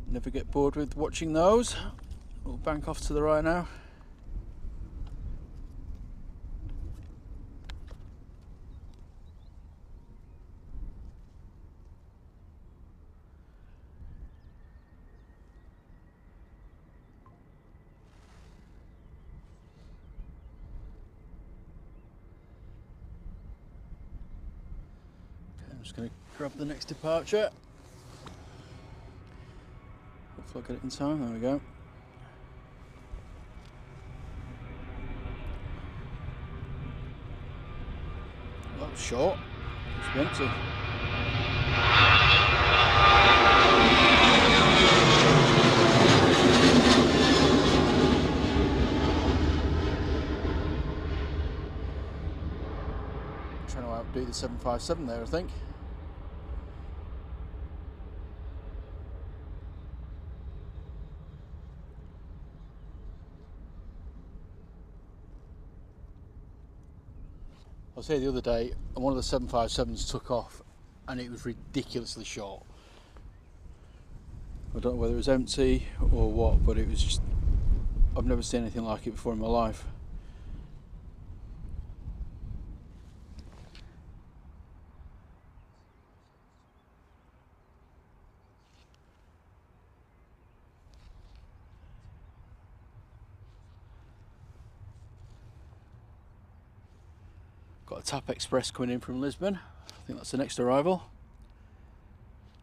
Never get bored with watching those. We'll bank off to the right now. I'm just going to grab the next departure. Hopefully I'll get it in time. There we go. That was short. It's empty. Trying to outdo the 757 there, I think. I was here the other day and one of the 757s took off and it was ridiculously short. I don't know whether it was empty or what, but it was just, I've never seen anything like it before in my life. Got a TAP Express coming in from Lisbon. I think that's the next arrival.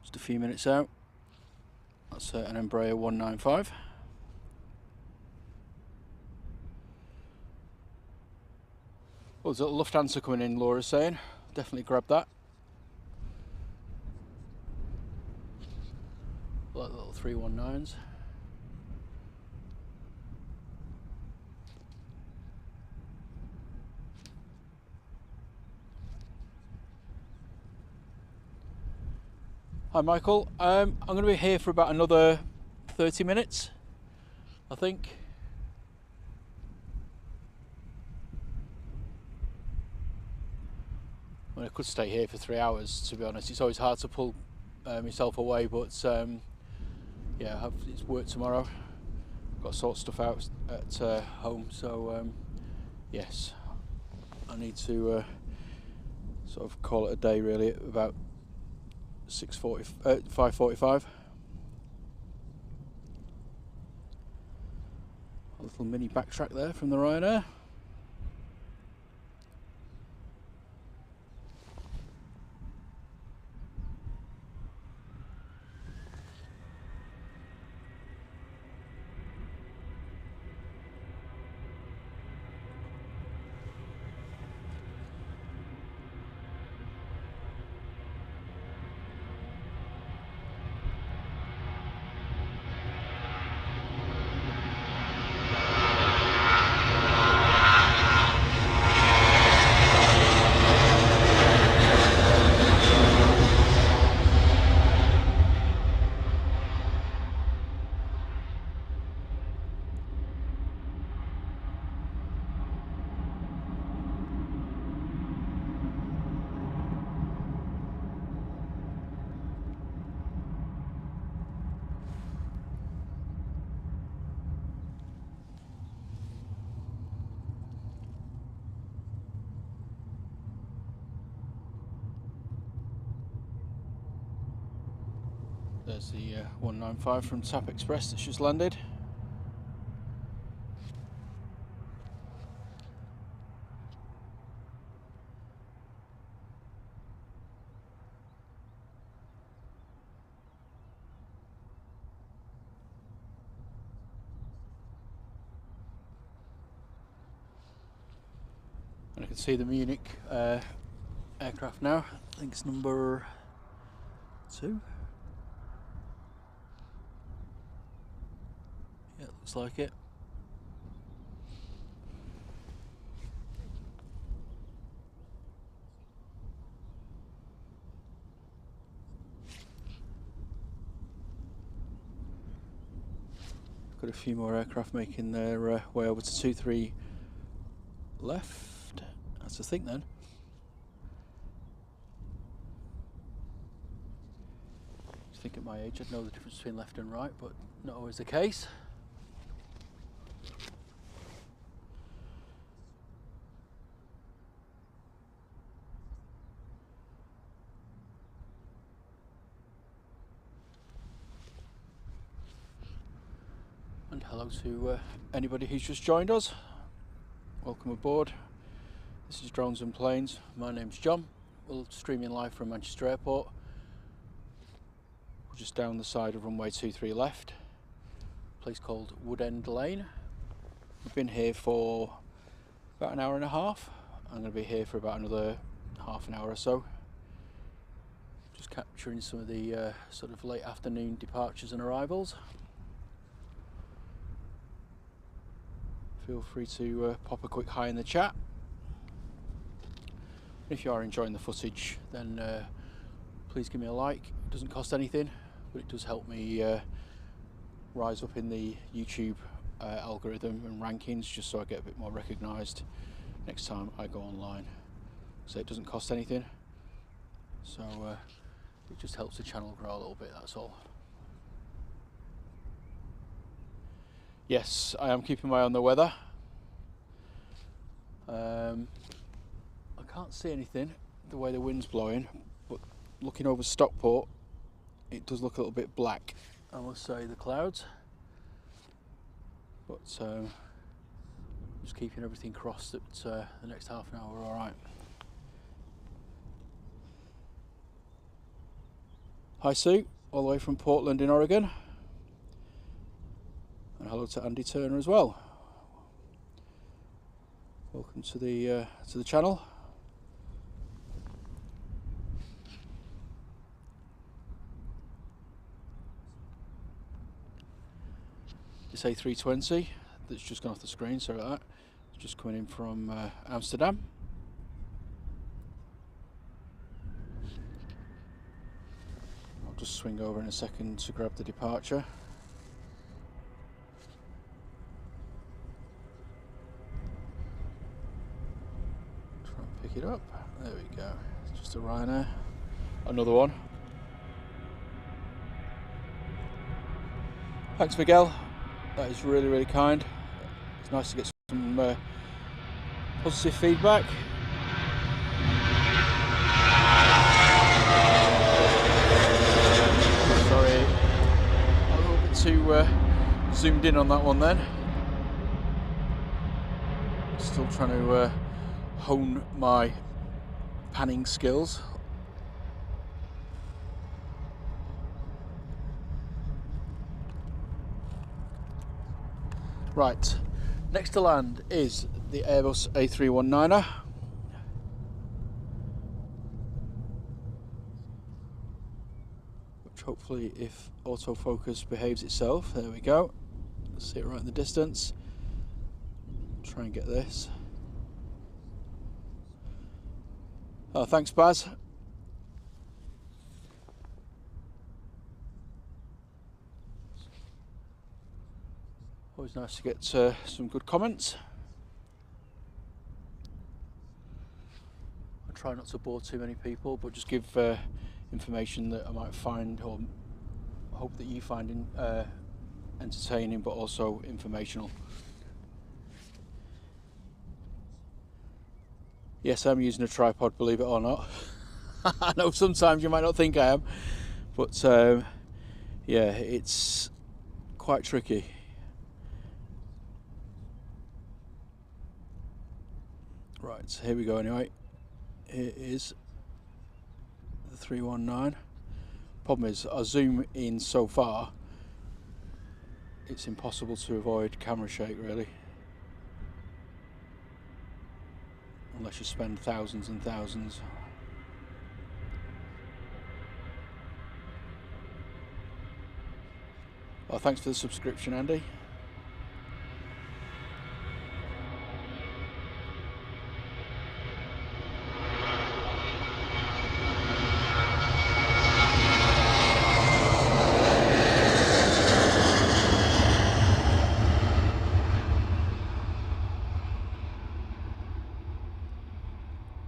Just a few minutes out. That's an Embraer 195. Oh, there's a little Lufthansa coming in, Laura's saying. Definitely grab that. Like the little 319s. Hi Michael, I'm going to be here for about another 30 minutes, I think. I mean, I could stay here for 3 hours, to be honest. It's always hard to pull myself away, but yeah, it's work tomorrow. I've got to sort stuff out at home, so yes, I need to sort of call it a day really at about 5:45. A little mini backtrack there from the Ryanair. There's the 195 from TAP Express that's just landed. And I can see the Munich aircraft now. I think it's number 2. Yeah, looks like it. Got a few more aircraft making their way over to 23 left. That's the thing then. I think at my age I'd know the difference between left and right, but not always the case. And hello to anybody who's just joined us. Welcome aboard. This is Drones and Planes. My name's John. We'll stream in live from Manchester Airport. We're just down the side of runway 23 left. A place called Woodend Lane. We've been here for about an hour and a half. I'm going to be here for about another half an hour or so. Just capturing some of the sort of late afternoon departures and arrivals. Feel free to pop a quick hi in the chat. If you are enjoying the footage, then please give me a like. It doesn't cost anything, but it does help me rise up in the YouTube algorithm and rankings, just so I get a bit more recognised next time I go online. So it doesn't cost anything, so it just helps the channel grow a little bit, that's all. Yes, I am keeping my eye on the weather. I can't see anything the way the wind's blowing, but looking over Stockport, it does look a little bit black, I must say, the clouds. But just keeping everything crossed that the next half an hour we're all right. Hi Sue, all the way from Portland in Oregon. And hello to Andy Turner as well. Welcome to the channel. This A320 that's just gone off the screen, sorry about that. It's just coming in from Amsterdam. I'll just swing over in a second to grab the departure. Try and pick it up. There we go. It's just a Ryanair. Another one. Thanks, Miguel. That is really, really kind. It's nice to get some positive feedback. Sorry, a little bit too zoomed in on that one then. Still trying to hone my panning skills. Right, next to land is the Airbus A319er. Which hopefully, if autofocus behaves itself, there we go. See it right in the distance. Try and get this. Oh, thanks Baz. Always nice to get some good comments. I try not to bore too many people, but just give information that I might find, or hope that you find entertaining, but also informational. Yes, I'm using a tripod, believe it or not. I know sometimes you might not think I am, but yeah, it's quite tricky. Right, so here we go anyway. Here is the 319. Problem is, I zoom in so far, it's impossible to avoid camera shake really. Unless you spend thousands and thousands. Oh, thanks for the subscription, Andy.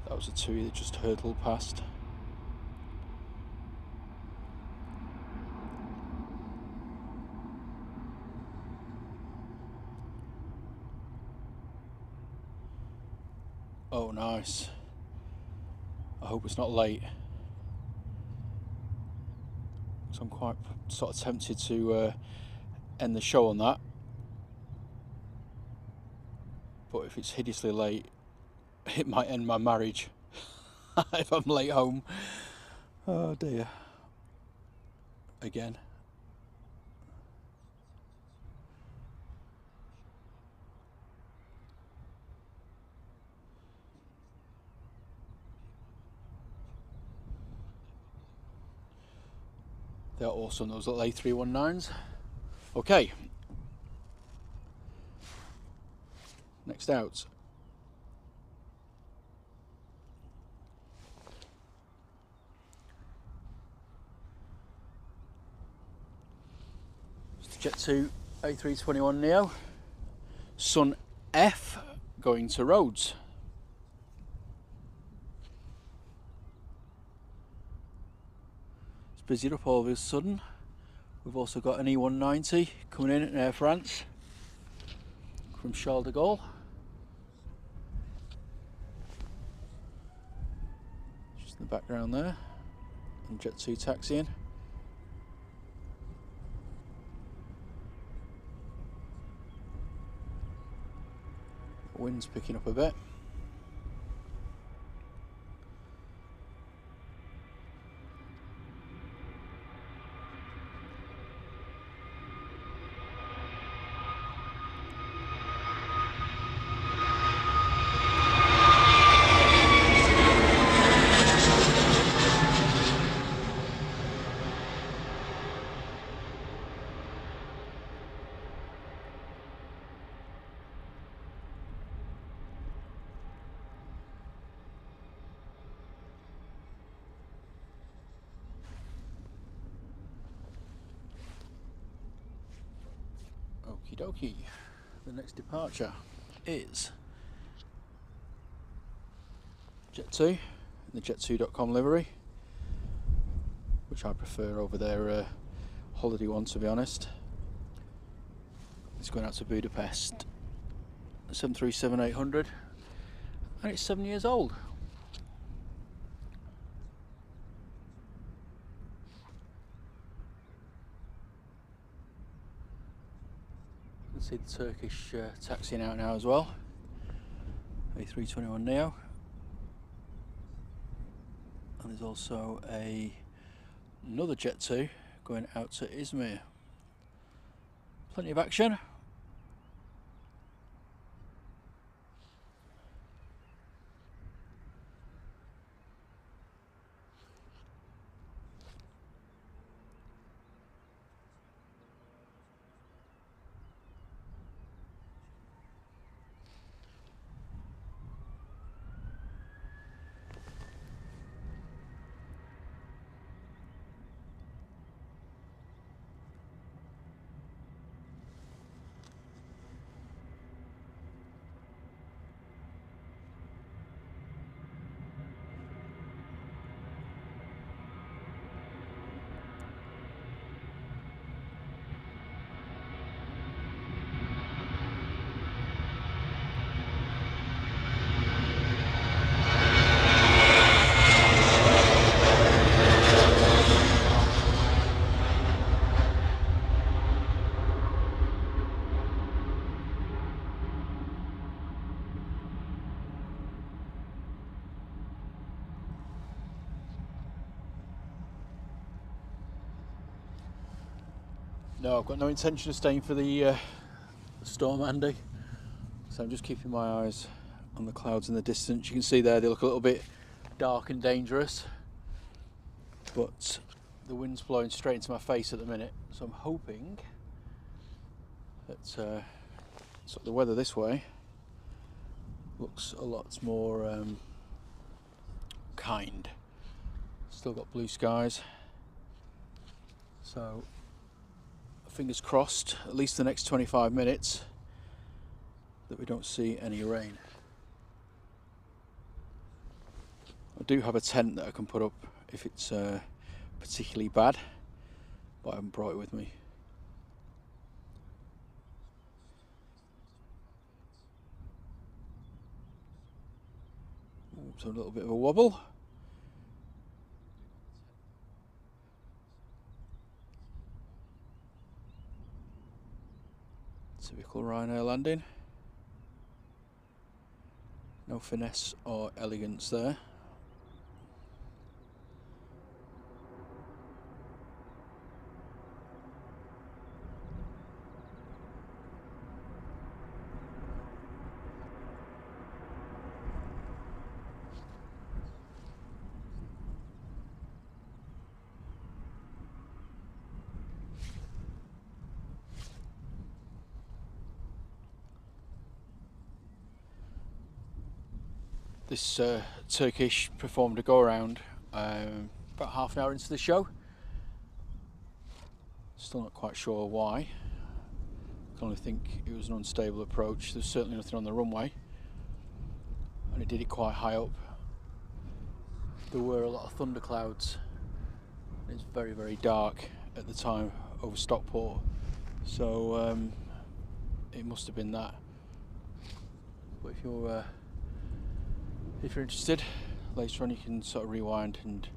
That was a TUI that just hurtled past. Oh, nice. I hope it's not late. So I'm quite sort of tempted to end the show on that. But if it's hideously late, it might end my marriage if I'm late home. Oh dear. Again. They're awesome, those little A319s. Okay. Next out. Jet 2 A321 Neo, Sun F going to Rhodes. It's busied up all of a sudden. We've also got an E190 coming in at Air France. from Charles de Gaulle. Just in the background there, and Jet 2 taxiing. The wind's picking up a bit. Okie dokie. The next departure is Jet 2 in the jet2.com livery, which I prefer over their holiday one, to be honest. It's going out to Budapest, 737-800, and it's 7 years old. You can see the Turkish taxiing out now as well. A321neo. And there's also another Jet 2 going out to Izmir. Plenty of action. No, I've got no intention of staying for the storm, Andy. So I'm just keeping my eyes on the clouds in the distance. You can see there they look a little bit dark and dangerous, but the wind's blowing straight into my face at the minute. So I'm hoping that sort of the weather this way looks a lot more kind. Still got blue skies. So fingers crossed, at least the next 25 minutes, that we don't see any rain. I do have a tent that I can put up if it's particularly bad, but I haven't brought it with me. So a little bit of a wobble. Typical Ryanair landing. No finesse or elegance there. This Turkish performed a go-around about half an hour into the show. Still not quite sure why. I can only think it was an unstable approach. There's certainly nothing on the runway, and it did it quite high up. There were a lot of thunderclouds. It's very, very dark at the time over Stockport, so it must have been that. But if you're interested, later on you can sort of rewind and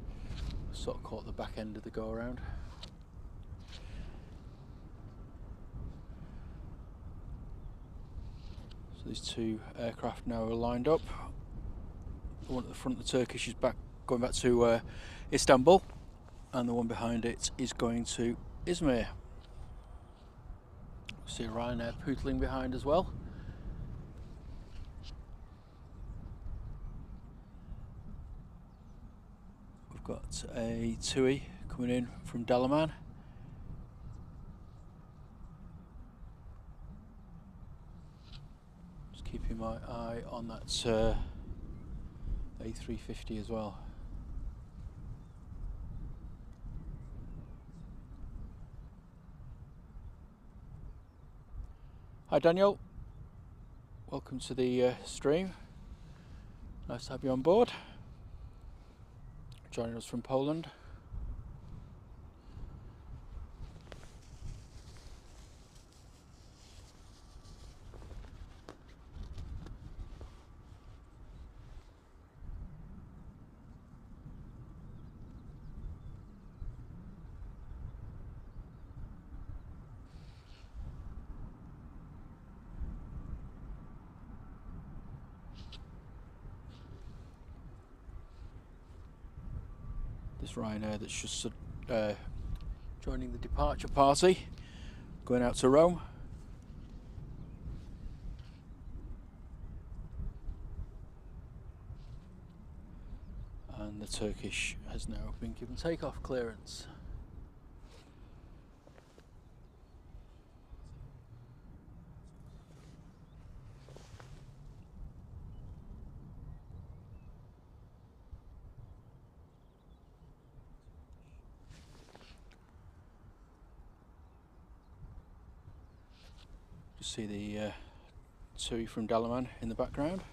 sort of caught the back end of the go around. So these two aircraft now are lined up. The one at the front, the Turkish, is going back to Istanbul, and the one behind it is going to Izmir. See Ryanair pootling behind as well. We've got a TUI coming in from Dalaman. Just keeping my eye on that A350 as well. Hi Daniel, welcome to the stream. Nice to have you on board. Joining us from Poland. This Ryanair that's just joining the departure party, going out to Rome. And the Turkish has now been given takeoff clearance. You see the TUI from Dalaman in the background.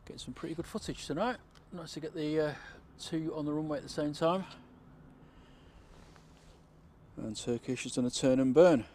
Getting some pretty good footage tonight. Nice to get the two on the runway at the same time. And Turkish has done a turn and burn.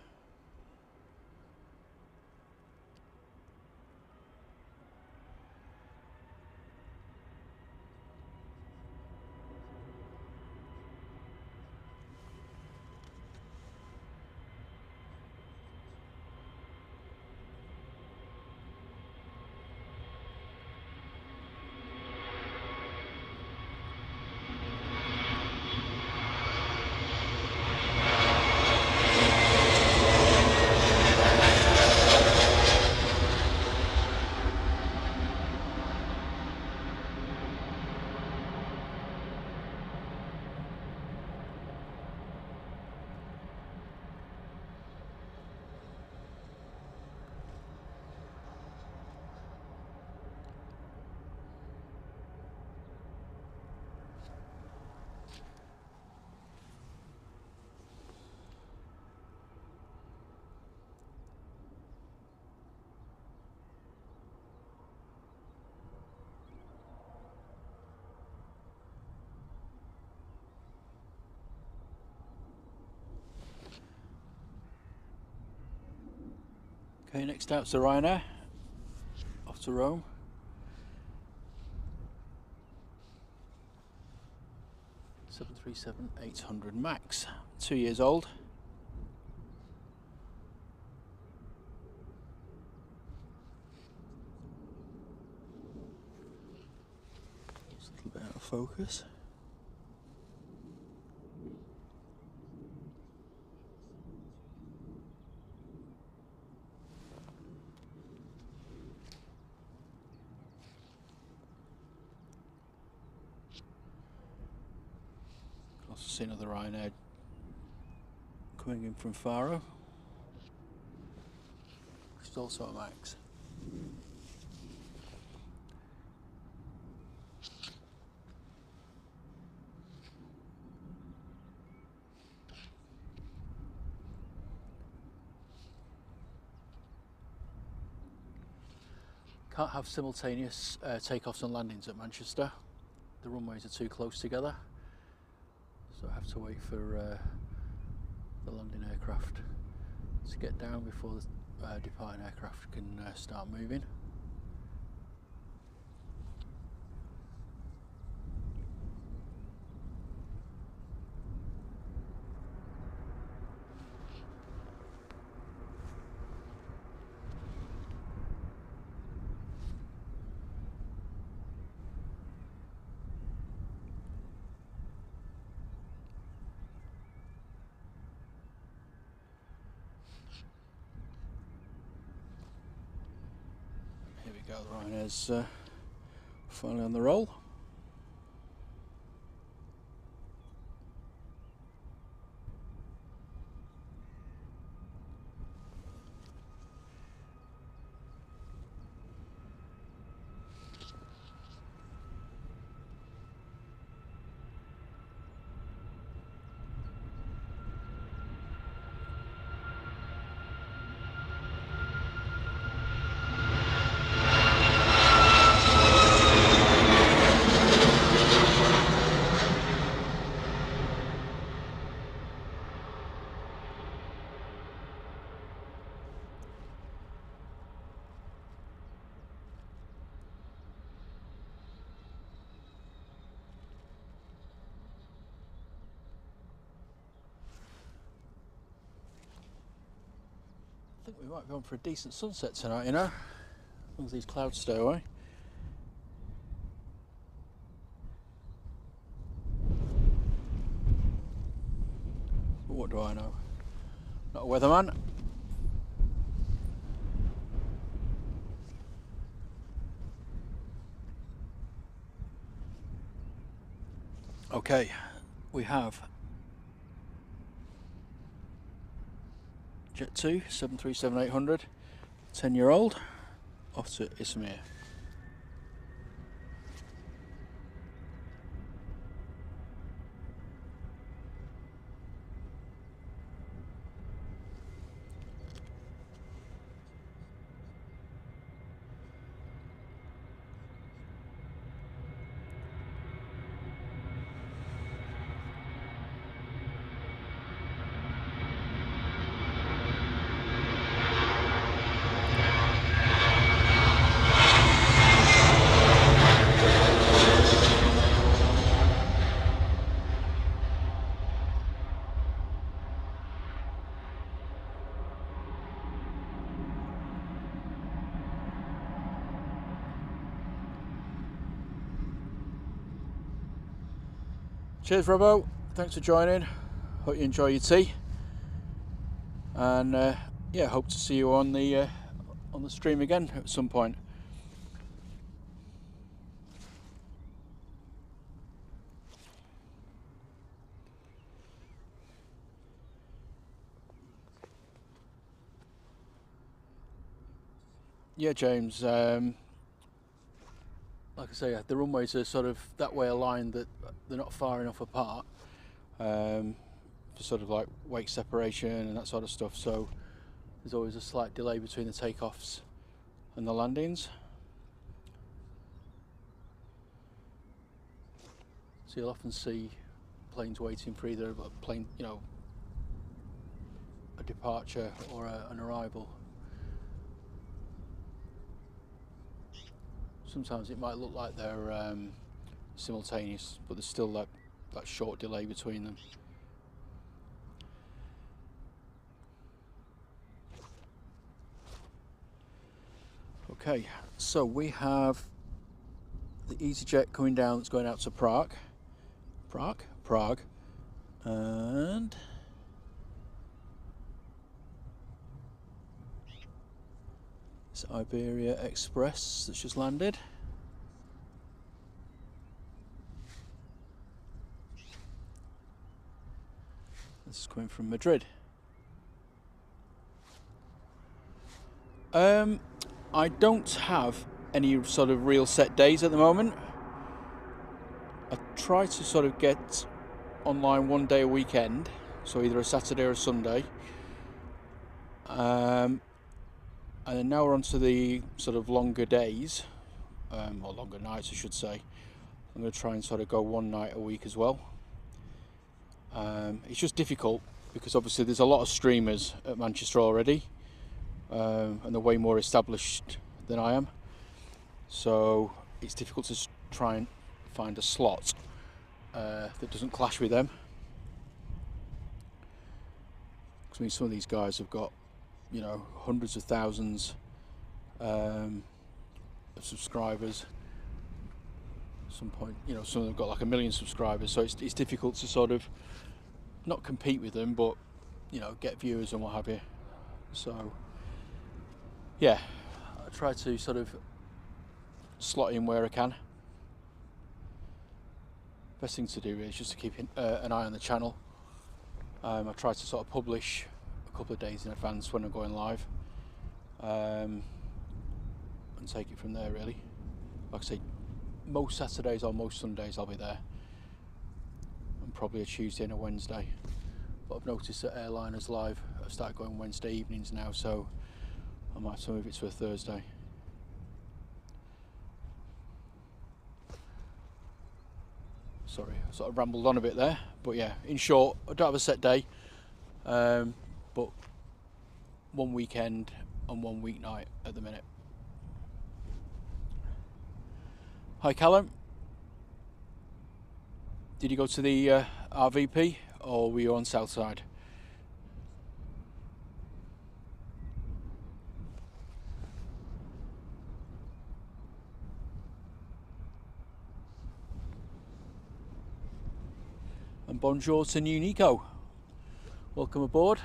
Okay, next out's the Ryanair, off to Rome. (737-800) Max, 2 years old. It's a little bit out of focus. Also see another Ryanair coming in from Faro, which is also a Max. Can't have simultaneous takeoffs and landings at Manchester. The runways are too close together. so I have to wait for the landing aircraft to get down before the departing aircraft can start moving. Here we go, the Ryanair's finally on the roll. I think we might be on for a decent sunset tonight, you know, as long as these clouds stay away. But what do I know? Not a weatherman. Okay, we have Jet 2 737-800, 10-year-old, off to Izmir. Cheers, Robbo. Thanks for joining. Hope you enjoy your tea. And yeah, hope to see you on the stream again at some point. Yeah, James. Like I say, the runways are sort of that way aligned that they're not far enough apart for sort of like wake separation and that sort of stuff. So there's always a slight delay between the takeoffs and the landings. So you'll often see planes waiting for either a plane, you know, a departure or an arrival. Sometimes it might look like they're simultaneous, but there's still that short delay between them. Okay, so we have the EasyJet coming down that's going out to Prague, and it's Iberia Express that's just landed. This is coming from Madrid. I don't have any sort of real set days at the moment. I try to sort of get online one day a weekend, so either a Saturday or a Sunday. And then now we're on to the sort of longer days, or longer nights I should say. I'm going to try and sort of go one night a week as well. It's just difficult because obviously there's a lot of streamers at Manchester already, and they're way more established than I am, so it's difficult to try and find a slot that doesn't clash with them. Because I mean, some of these guys have got, you know, hundreds of thousands of subscribers. At some point, you know, some of them have got like 1 million subscribers, so it's difficult to sort of not compete with them, but, you know, get viewers and what have you. So yeah, I try to sort of slot in where I can. Best thing to do is just to keep an eye on the channel. I try to sort of publish a couple of days in advance when I'm going live, and take it from there really. Like I say, most Saturdays or most Sundays I'll be there, and probably a Tuesday and a Wednesday. But I've noticed that Airliners Live have started going Wednesday evenings now, so I might have to move it to a Thursday. Sorry, I sort of rambled on a bit there, but yeah, in short, I don't have a set day, but one weekend and one weeknight at the minute. Hi Callum, did you go to the RVP or were you on Southside? And bonjour to new Nico, welcome aboard.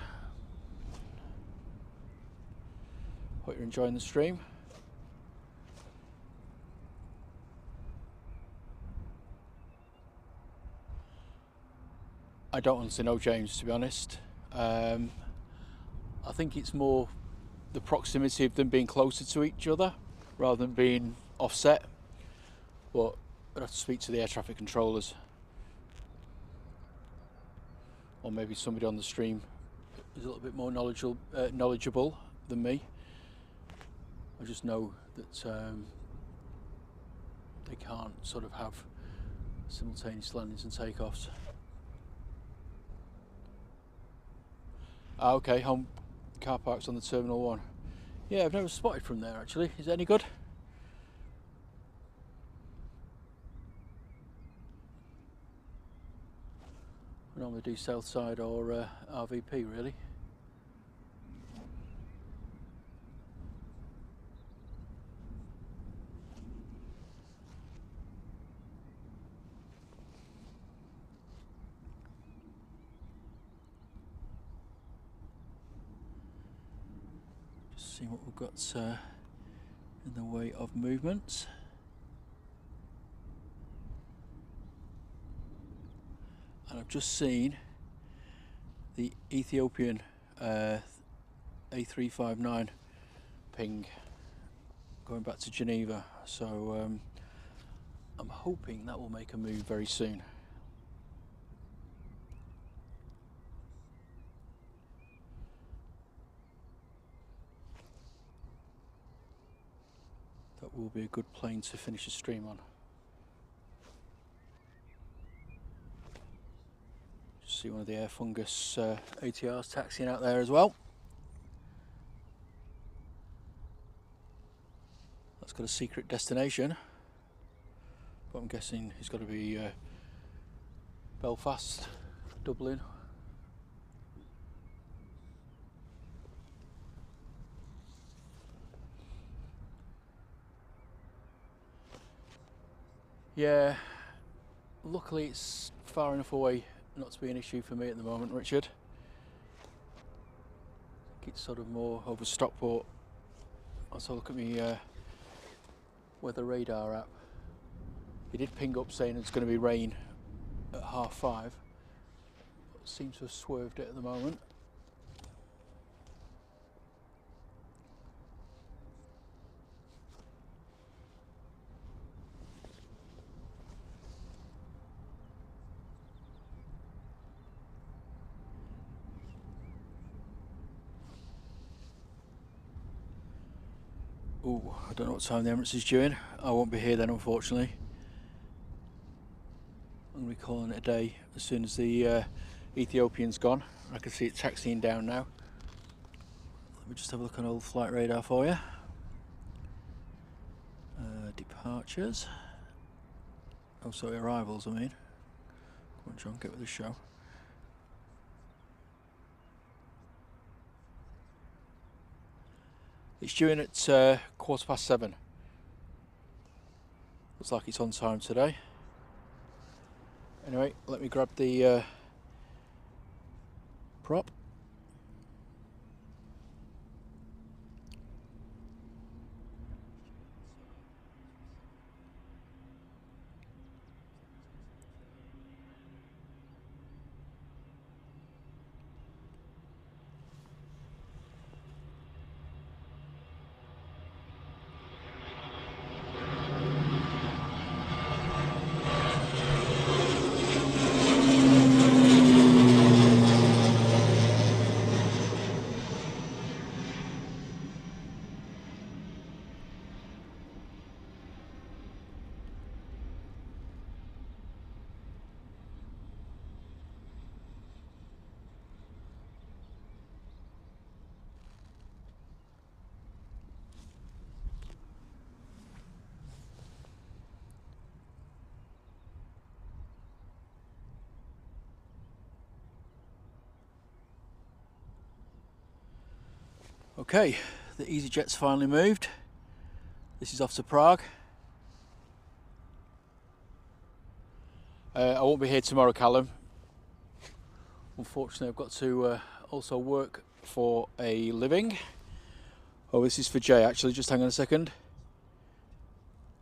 Hope you're enjoying the stream. I don't honestly know, James, to be honest. I think it's more the proximity of them being closer to each other rather than being offset, but I'd have to speak to the air traffic controllers, or maybe somebody on the stream is a little bit more knowledgeable than me. I just know that they can't sort of have simultaneous landings and takeoffs. Ah, okay, home car parks on the Terminal 1. Yeah, I've never spotted from there actually. Is it any good? I normally do Southside or RVP really. Just see what we've got in the way of movements. And I've just seen the Ethiopian A350 ping going back to Geneva, so I'm hoping that will make a move very soon. That will be a good plane to finish a stream on. See one of the Air Fungus ATRs taxiing out there as well. That's got a secret destination, but I'm guessing it's got to be Belfast, Dublin. Yeah, luckily it's far enough away not to be an issue for me at the moment, Richard. I think it's sort of more over Stockport. Let's have a look at my weather radar app. It did ping up saying it's going to be rain at 5:30, but seems to have swerved it at the moment. Ooh, I don't know what time the Emirates is due in. I won't be here then, unfortunately. I'm going to be calling it a day as soon as the Ethiopian's gone. I can see it taxiing down now. Let me just have a look on old flight radar for you. Departures. Oh, sorry, arrivals, I mean. Come on, John, get with the show. It's due in at 7:15. Looks like it's on time today. Anyway, let me grab the prop. Okay, the EasyJet's finally moved. This is off to Prague. I won't be here tomorrow, Callum. Unfortunately, I've got to also work for a living. Oh, this is for Jay, actually. Just hang on a second.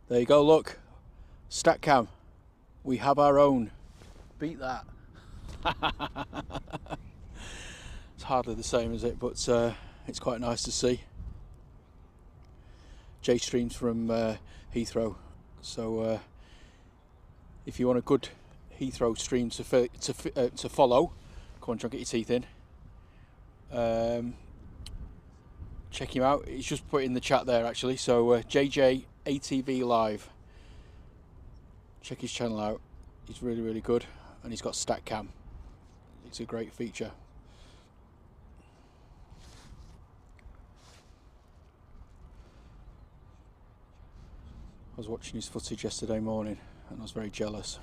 There you go, look. Stack cam. We have our own. Beat that. It's hardly the same, is it? But it's quite nice to see. Jay streams from Heathrow, so if you want a good Heathrow stream to follow, come on, John, get your teeth in. Check him out. He's just put it in the chat there, actually. So JJ ATV Live. Check his channel out. He's really, really good, and he's got stack cam. It's a great feature. I was watching his footage yesterday morning and I was very jealous.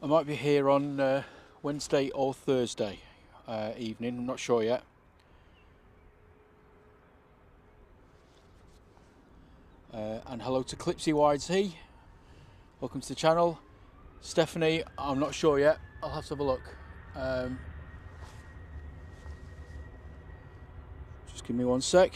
I might be here on Wednesday or Thursday evening, I'm not sure yet. And hello to Clipsy YZ, welcome to the channel. Stephanie, I'm not sure yet, I'll have to have a look. Just give me one sec.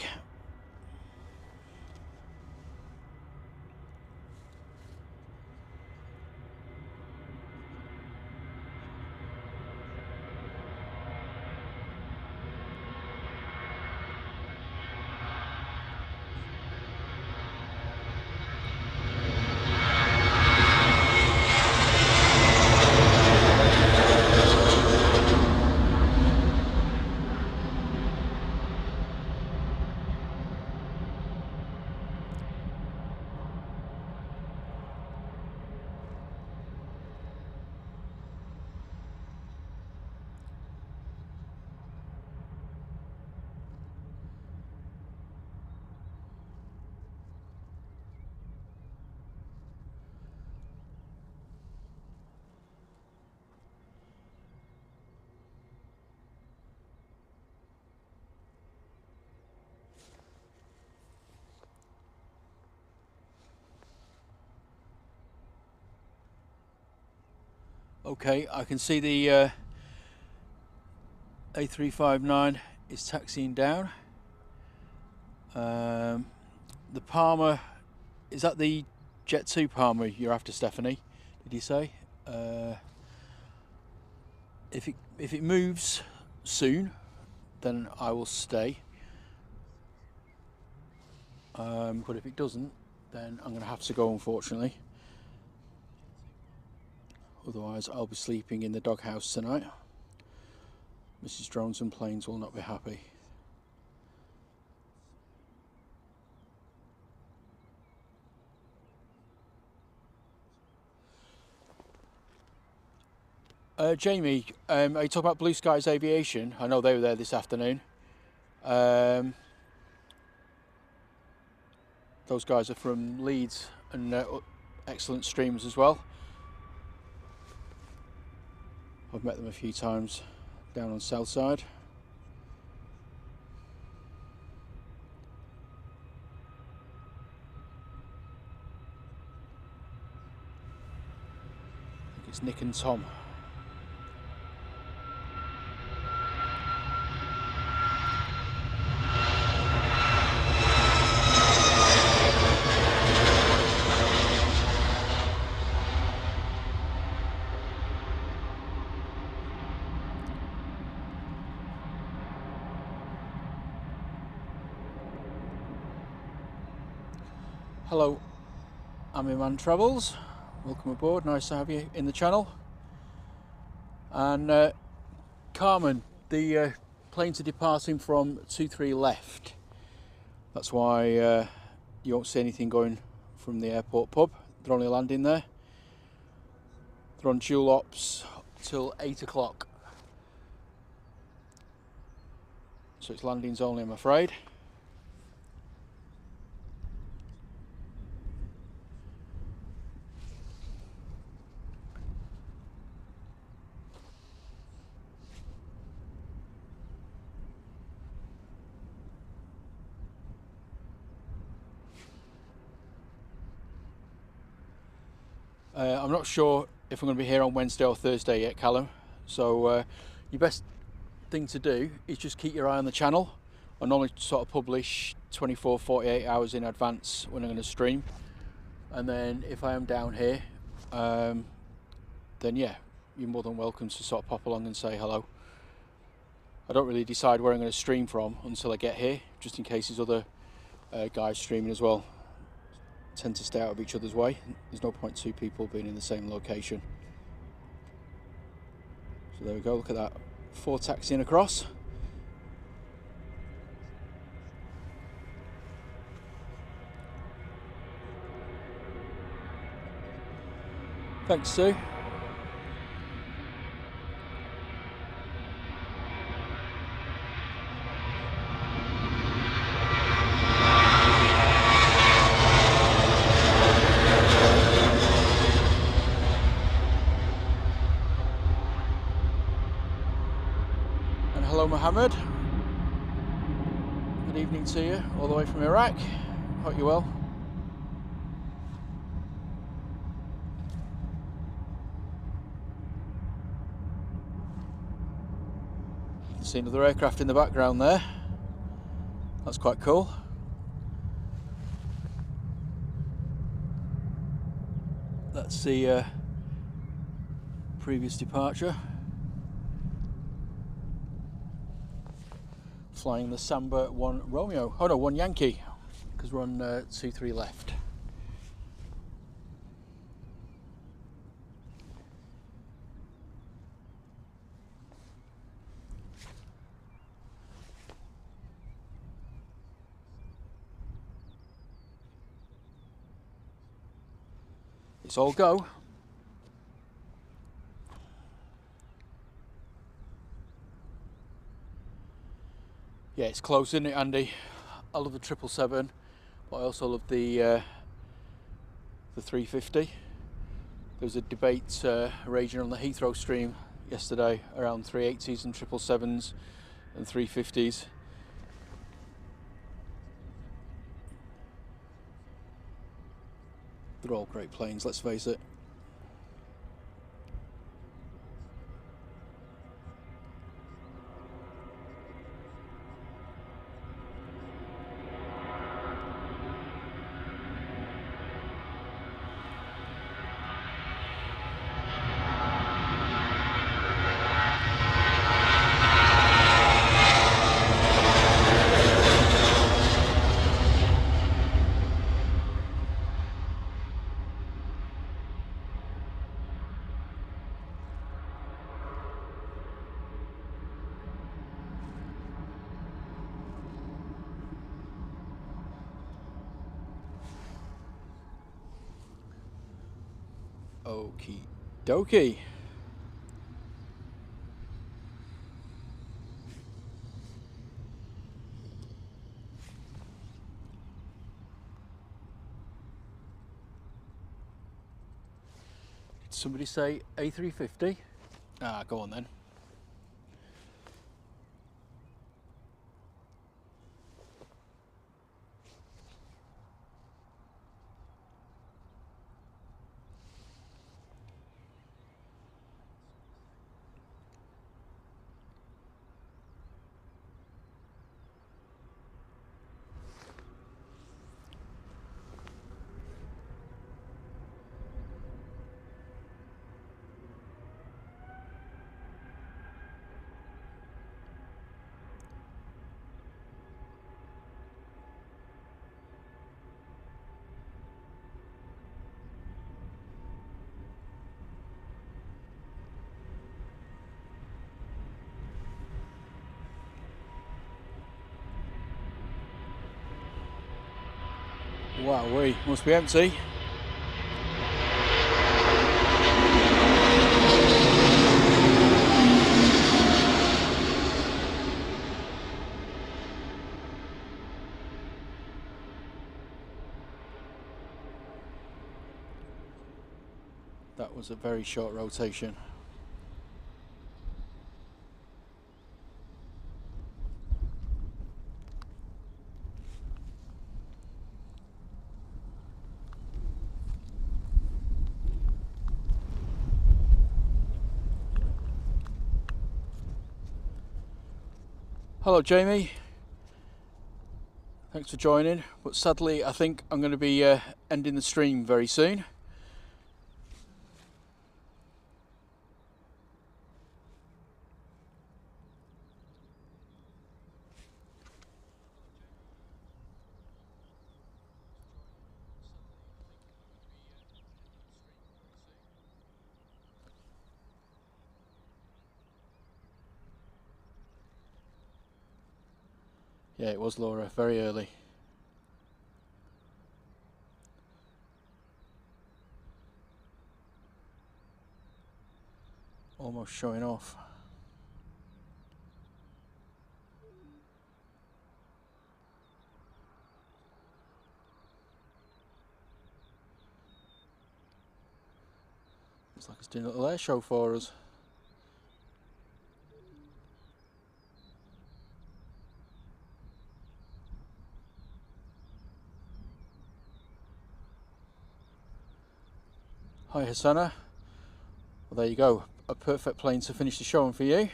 Okay, I can see the A359 is taxiing down. The Palmer, is that the Jet 2 Palmer you're after, Stephanie? Did you say? If it moves soon, then I will stay. But if it doesn't, then I'm going to have to go, unfortunately. Otherwise, I'll be sleeping in the doghouse tonight. Mrs. Drones and Planes will not be happy. Jamie, are you talking about Blue Skies Aviation? I know they were there this afternoon. Those guys are from Leeds and excellent streamers as well. I've met them a few times down on South Side. I think it's Nick and Tom. Hello, I'm Iman Travels. Welcome aboard, nice to have you in the channel. And Carmen, the planes are departing from 23 left. That's why you won't see anything going from the airport pub. They're only landing there. They're on dual ops till 8 o'clock. So it's landings only, I'm afraid. I'm not sure if I'm going to be here on Wednesday or Thursday yet, Callum. So your best thing to do is just keep your eye on the channel. I normally sort of publish 24-48 hours in advance when I'm going to stream. And then if I am down here, then yeah, you're more than welcome to sort of pop along and say hello. I don't really decide where I'm going to stream from until I get here, just in case there's other guys streaming as well. Tend to stay out of each other's way. There's no point two people being in the same location. So there we go, look at that. 4 taxiing across. Thanks, Sue. Hello Mohammed, good evening to you all the way from Iraq, hope you're well. You can see another aircraft in the background there, that's quite cool. That's the previous departure. Flying the Samba 1 Romeo, oh no, 1 Yankee, because we're on 23 left. It's all go. Yeah, it's close, isn't it, Andy? I love the 777, but I also love the 350. There was a debate raging on the Heathrow stream yesterday around 380s and 777s and 350s. They're all great planes, let's face it. Okie dokie. Did somebody say A350? Ah, go on then. Wow, we must be empty. That was a very short rotation. Hello Jamie, thanks for joining, but sadly I think I'm going to be ending the stream very soon. Yeah, it was Laura, very early. Almost showing off. Looks like it's doing a little air show for us. Hi Hassana. Well, there you go, a perfect plane to finish the show on for you.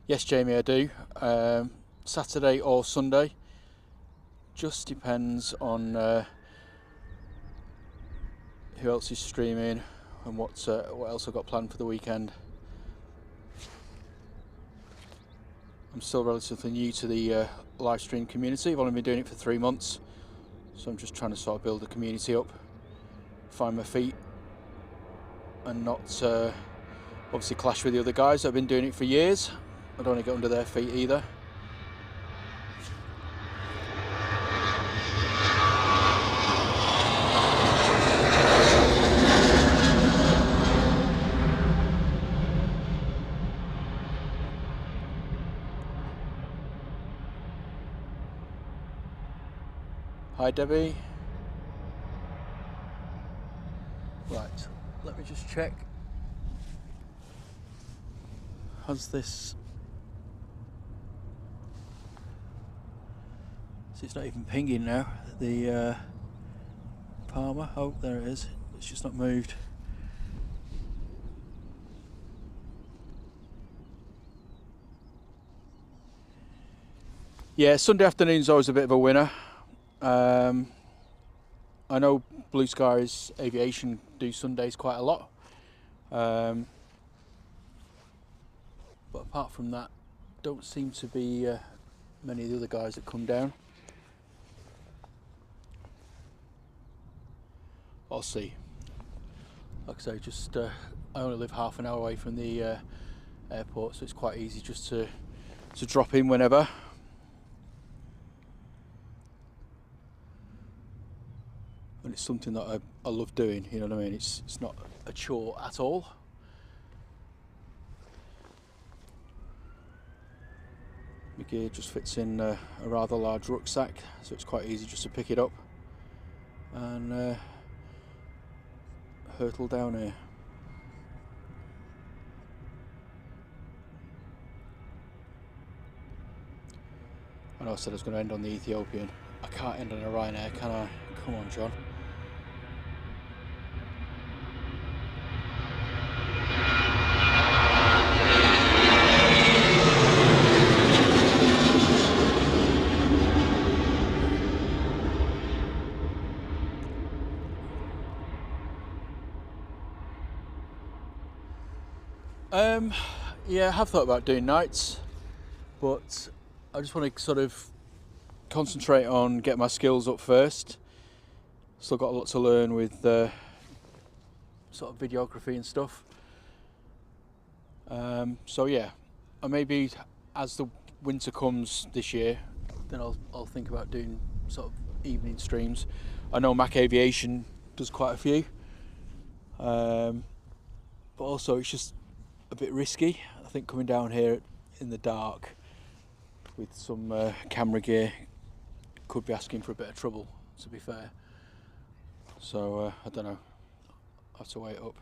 Yes Jamie, I do. Saturday or Sunday. Just depends on who else is streaming and what else I've got planned for the weekend. I'm still relatively new to the live stream community. I've only been doing it for 3 months, so I'm just trying to sort of build the community up, find my feet, and not obviously clash with the other guys that have been doing it for years. I don't want to get under their feet either. Hi Debbie. Right, let me just check. Has this... See, it's not even pinging now. The Palmer, oh there it is. It's just not moved. Yeah, Sunday afternoon's always a bit of a winner. I know Blue Skies Aviation do Sundays quite a lot, but apart from that, don't seem to be many of the other guys that come down. I'll see. Like I say, just I only live half an hour away from the airport, so it's quite easy just to drop in whenever. and it's something that I love doing, you know what I mean? It's not a chore at all. My gear just fits in a rather large rucksack, so it's quite easy just to pick it up and hurtle down here. I know I said I was going to end on the Ethiopian. I can't end on a Ryanair, can I? Come on, John. Yeah, I have thought about doing nights, but I just want to sort of concentrate on getting my skills up first. Still got a lot to learn with sort of videography and stuff. So yeah, and maybe as the winter comes this year, then I'll think about doing sort of evening streams. I know Mac Aviation does quite a few, but also it's just a bit risky. I think coming down here in the dark with some camera gear could be asking for a bit of trouble, to be fair. So I don't know, I'll have to wait up,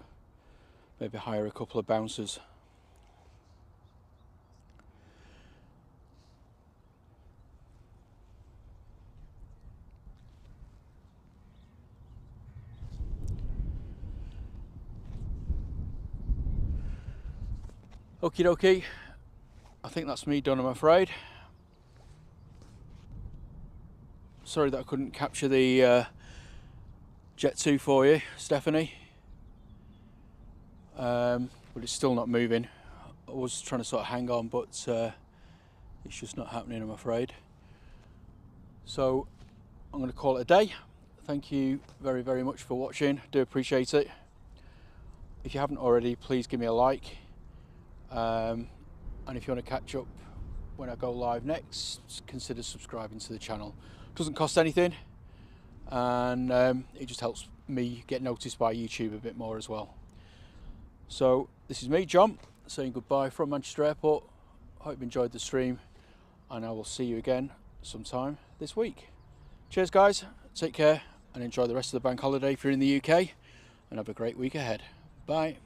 maybe hire a couple of bouncers. Okie dokie, I think that's me done, I'm afraid. Sorry that I couldn't capture the Jet 2 for you, Stephanie. But it's still not moving. I was trying to sort of hang on, but it's just not happening, I'm afraid. So I'm going to call it a day. Thank you very, very much for watching. Do appreciate it. If you haven't already, please give me a like. And if you want to catch up when I go live next, consider subscribing to the channel. It doesn't cost anything, and it just helps me get noticed by YouTube a bit more as well. So this is me, John, saying goodbye from Manchester Airport. Hope you enjoyed the stream, and I will see you again sometime this week. Cheers guys, take care and enjoy the rest of the bank holiday if you're in the UK, and have a great week ahead. Bye.